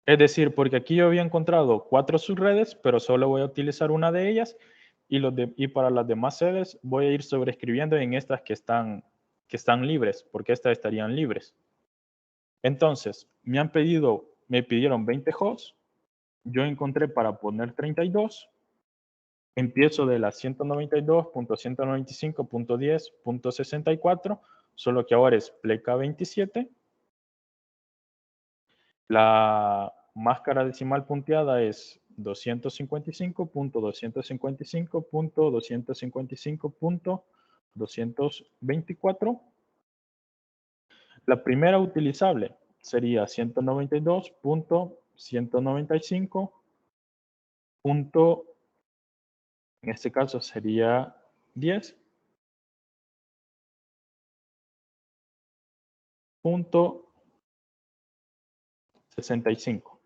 Es decir, porque aquí yo había encontrado 4 subredes, pero solo voy a utilizar una de ellas. Y para las demás sedes voy a ir sobreescribiendo en estas que están libres, porque estas estarían libres. Entonces, me pidieron 20 hosts. Yo encontré para poner 32. Empiezo de la 192.195.10.64, solo que ahora es pleca 27. La máscara decimal punteada es 255.255.255.224. La primera utilizable sería 192.195. En este caso sería 10. Punto 65.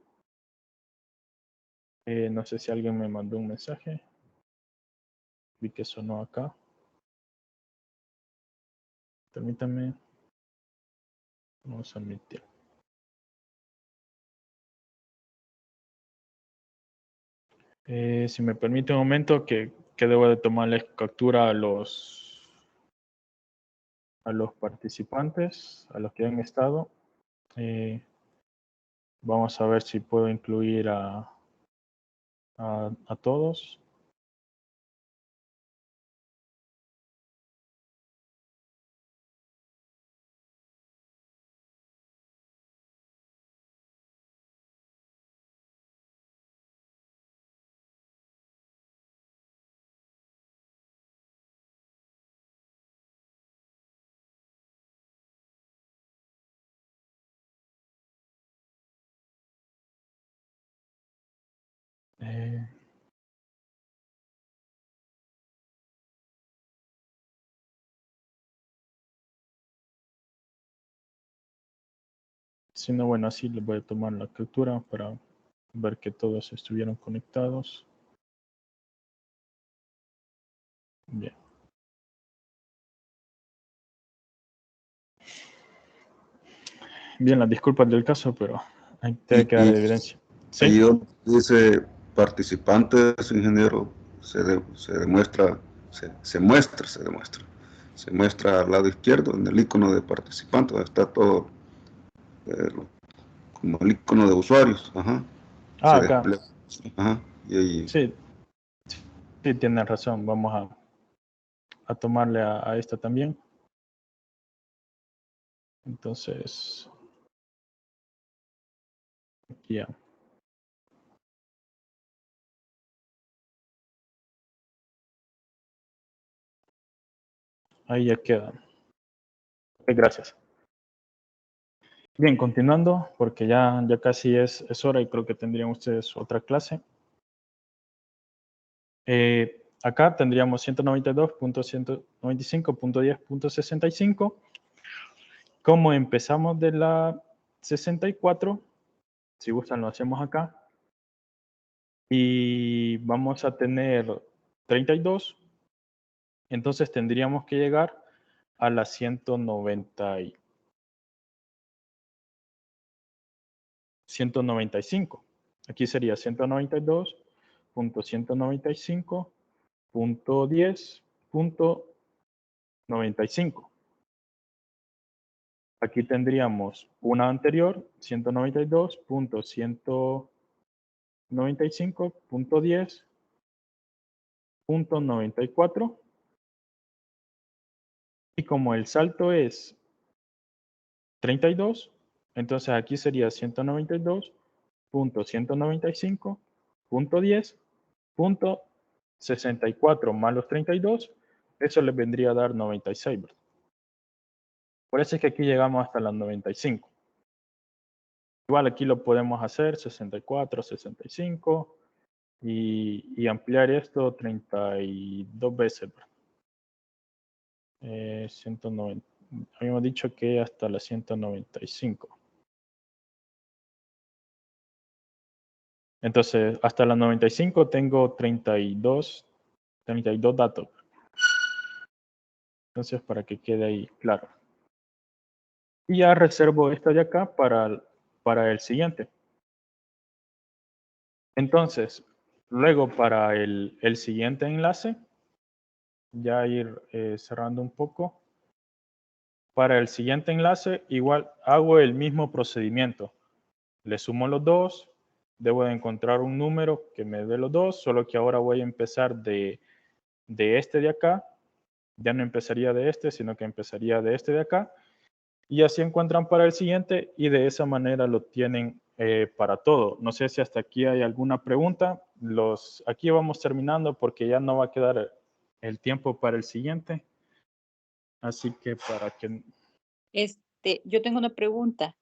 No sé si alguien me mandó un mensaje. Vi que sonó acá. Permítanme. Vamos a admitir. Si me permite un momento que debo de tomarles captura a los participantes, a los que han estado. Vamos a ver si puedo incluir a todos. Si no, bueno, así les voy a tomar la captura para ver que todos estuvieron conectados. Bien. Bien, las disculpas del caso, pero hay que dar evidencia. ¿Sí? Ahí dice participantes, ingeniero, se muestra al lado izquierdo en el icono de participantes, donde está todo como el icono de usuarios. Ajá. Acá. Ajá. Y ahí... Sí, tienen razón. Vamos a tomarle a esta también. Entonces, aquí ya. Ahí ya queda. Gracias. Bien, continuando, porque ya casi es hora y creo que tendrían ustedes otra clase. Acá tendríamos 192.195.10.65. Como empezamos de la 64, si gustan lo hacemos acá. Y vamos a tener 32. Entonces tendríamos que llegar a la 195. Aquí sería 192.195.10.95. Aquí tendríamos una anterior, 192.195.10.94. Y como el salto es 32, entonces aquí sería 192.195.10.64 más los 32, eso les vendría a dar 96, ¿verdad? Por eso es que aquí llegamos hasta las 95. Igual aquí lo podemos hacer 64, 65 y ampliar esto 32 veces, ¿verdad? 190. Habíamos dicho que hasta las 195. Entonces, hasta las 95 tengo 32 datos. Entonces, para que quede ahí claro. Y ya reservo esta de acá para el siguiente. Entonces, luego para el siguiente enlace, ya ir cerrando un poco. Para el siguiente enlace, igual hago el mismo procedimiento. Le sumo los dos. Debo de encontrar un número que me dé los dos, solo que ahora voy a empezar de este de acá. Ya no empezaría de este, sino que empezaría de este de acá. Y así encuentran para el siguiente y de esa manera lo tienen para todo. No sé si hasta aquí hay alguna pregunta. Aquí vamos terminando porque ya no va a quedar el tiempo para el siguiente. Así que para que... Yo tengo una pregunta.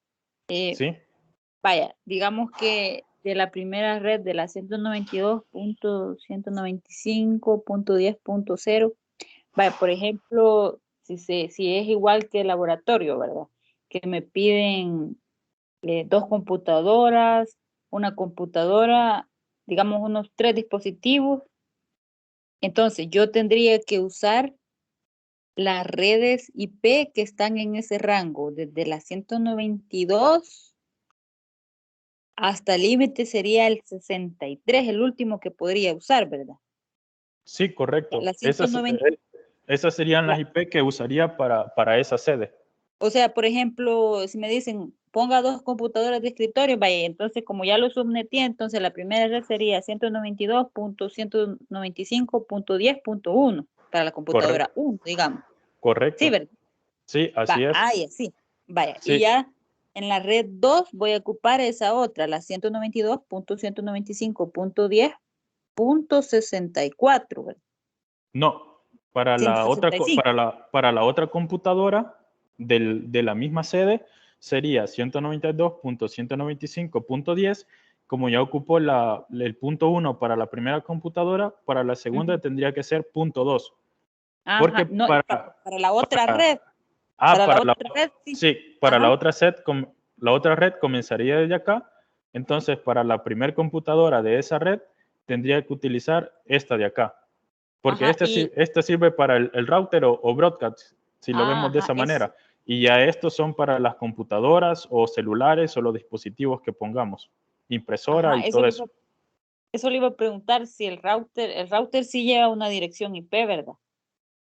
¿Sí? Vaya, digamos que de la primera red de la 192.195.10.0, vaya, por ejemplo, si es igual que el laboratorio, ¿verdad? Que me piden 2 computadoras, una computadora, digamos unos 3 dispositivos. Entonces, yo tendría que usar las redes IP que están en ese rango, desde la 192 hasta el límite sería el 63, el último que podría usar, ¿verdad? Sí, correcto. La 190, Esas serían las IP que usaría para esa sede. o sea, por ejemplo, si me dicen ponga 2 computadoras de escritorio, vaya, entonces como ya lo subneté, entonces la primera red sería 192.195.10.1 para la computadora Correcto. 1, digamos. Correcto. Sí, ¿verdad? Sí, así es. Ahí, sí. Vaya, Sí. y ya en la red 2 voy a ocupar esa otra, la 192.195.10.64, ¿verdad? No, para la otra, 165. para la otra computadora de la misma sede sería 192.195.10. Como ya ocupó el punto 1 para la primera computadora, para la segunda tendría que ser punto 2. Ajá, Porque no, para la otra red. Sí, para la otra red comenzaría desde acá. Entonces, para la primera computadora de esa red, tendría que utilizar esta de acá. Porque Ajá, esta sirve para el router o broadcast, si lo vemos de esa manera. Y ya estos son para las computadoras o celulares o los dispositivos que pongamos. Impresora y todo eso. Eso le iba a preguntar si el router sí lleva una dirección IP, ¿verdad?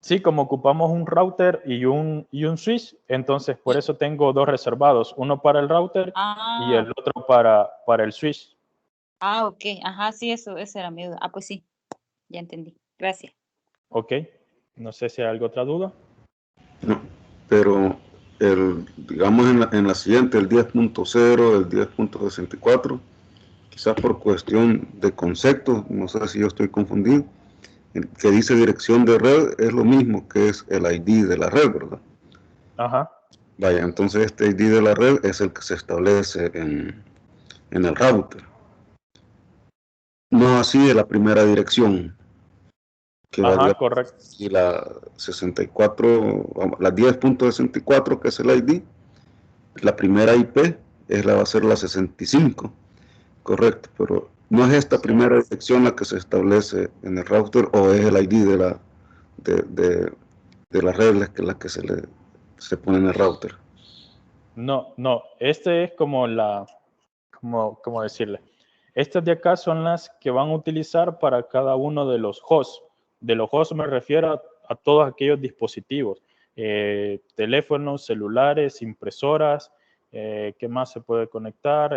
Sí, como ocupamos un router y un switch, entonces por eso tengo 2 reservados, uno para el router y el otro para el switch. Ok, ajá, sí, esa era mi duda. Pues sí, ya entendí. Gracias. Ok, no sé si hay alguna otra duda. No, pero digamos en la siguiente, el 10.0, el 10.64, quizás por cuestión de concepto, no sé si yo estoy confundido, que dice dirección de red es lo mismo que es el ID de la red, ¿verdad? Ajá. Vaya, entonces este ID de la red es el que se establece en el router. No así de la primera dirección, que Ajá, varía. correcto. Y la 64, la 10.64, que es el ID, la primera IP va a ser la 65, correcto, pero no es esta primera dirección la que se establece en el router o es el ID de la red la que se pone en el router. No, este es como ¿cómo decirle? Estas de acá son las que van a utilizar para cada uno de los hosts. De los hosts me refiero a todos aquellos dispositivos. Teléfonos, celulares, impresoras, ¿qué más se puede conectar?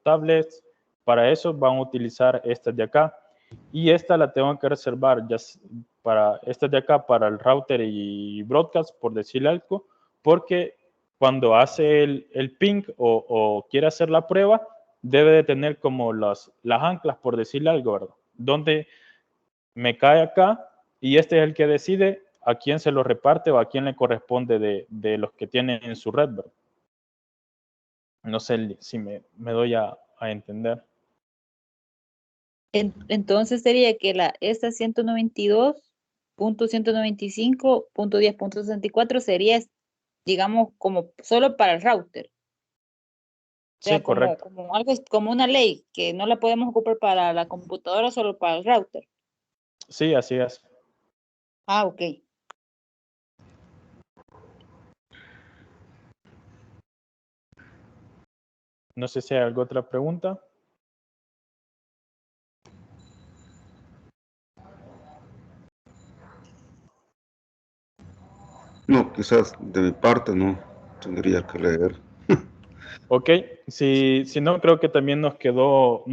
Tablets. Para eso van a utilizar estas de acá. Y esta la tengo que reservar ya para estas de acá, para el router y broadcast, por decirle algo, porque cuando hace el ping o quiere hacer la prueba, debe de tener como las anclas, por decirle algo, ¿verdad? Donde me cae acá y este es el que decide a quién se lo reparte o a quién le corresponde de los que tienen en su red, ¿verdad? No sé si me doy a entender. Entonces sería que esta 192.195.10.64 sería, digamos, como solo para el router. O sea, Sí, correcto. como una ley, que no la podemos ocupar para la computadora, solo para el router. Sí, así es. Ah, ok. No sé si hay alguna otra pregunta. No, quizás de mi parte no tendría que leer. Ok, si no, creo que también nos quedó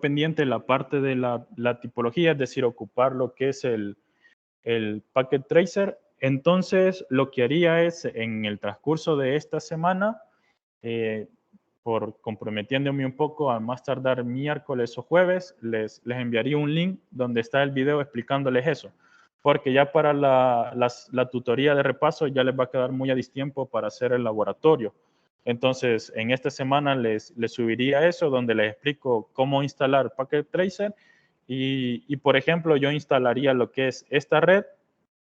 pendiente la parte de la tipología, es decir, ocupar lo que es el Packet Tracer. Entonces, lo que haría es, en el transcurso de esta semana, por comprometiéndome un poco, a más tardar miércoles o jueves, les enviaría un link donde está el video explicándoles eso. Porque ya para la tutoría de repaso ya les va a quedar muy a distiempo para hacer el laboratorio. Entonces, en esta semana les subiría eso, donde les explico cómo instalar Packet Tracer y, por ejemplo, yo instalaría lo que es esta red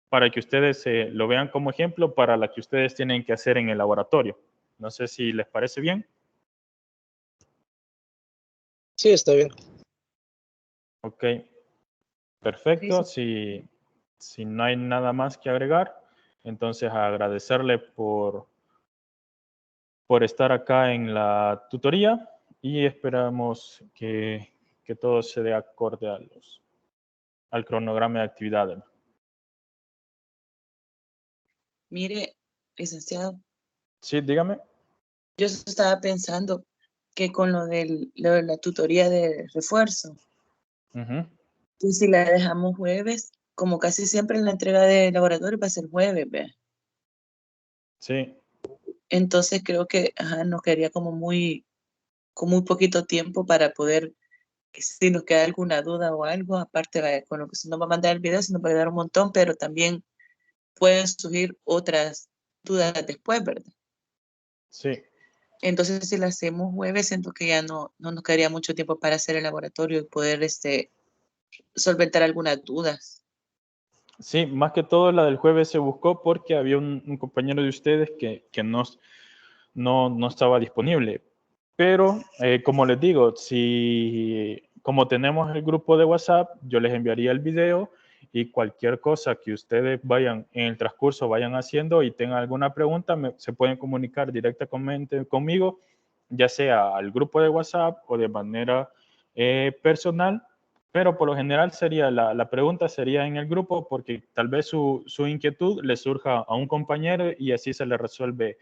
para que ustedes lo vean como ejemplo para la que ustedes tienen que hacer en el laboratorio. No sé si les parece bien. Sí, está bien. Ok, perfecto. Sí. Si no hay nada más que agregar, entonces agradecerle por estar acá en la tutoría y esperamos que todo se dé acorde al cronograma de actividades. Mire, licenciado, Sí, dígame. yo estaba pensando que con lo de la tutoría de refuerzo, Ujú. que si la dejamos jueves, como casi siempre en la entrega de laboratorio va a ser jueves, ¿ve? Sí, Entonces creo que nos quedaría como con muy poquito tiempo para poder, que si nos queda alguna duda o algo, aparte con lo que se nos va a mandar el video, se nos va a quedar un montón, pero también pueden surgir otras dudas después, ¿verdad? sí. Entonces, si la hacemos jueves, siento que ya no nos quedaría mucho tiempo para hacer el laboratorio y poder solventar algunas dudas. Sí, más que todo la del jueves se buscó porque había un compañero de ustedes que no estaba disponible. Pero, como les digo, como tenemos el grupo de WhatsApp, yo les enviaría el video y cualquier cosa que ustedes vayan en el transcurso vayan haciendo y tengan alguna pregunta, se pueden comunicar directamente conmigo, ya sea al grupo de WhatsApp o de manera personal. Pero por lo general sería la pregunta sería en el grupo porque tal vez su inquietud le surja a un compañero y así se le resuelve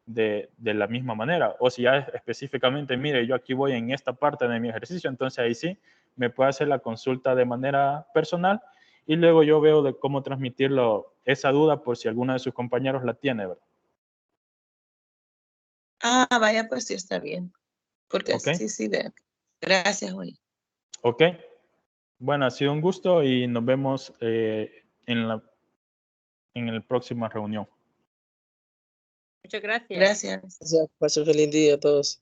de la misma manera. O si ya específicamente, mire, yo aquí voy en esta parte de mi ejercicio, entonces ahí sí me puede hacer la consulta de manera personal y luego yo veo de cómo transmitirlo esa duda por si alguno de sus compañeros la tiene, ¿verdad? Vaya, pues sí está bien. Porque ¿Ok? sí, vea. Gracias, Oli. ¿Ok? Bueno, ha sido un gusto y nos vemos en la próxima reunión. Muchas gracias. Gracias. O sea, pase un feliz día a todos.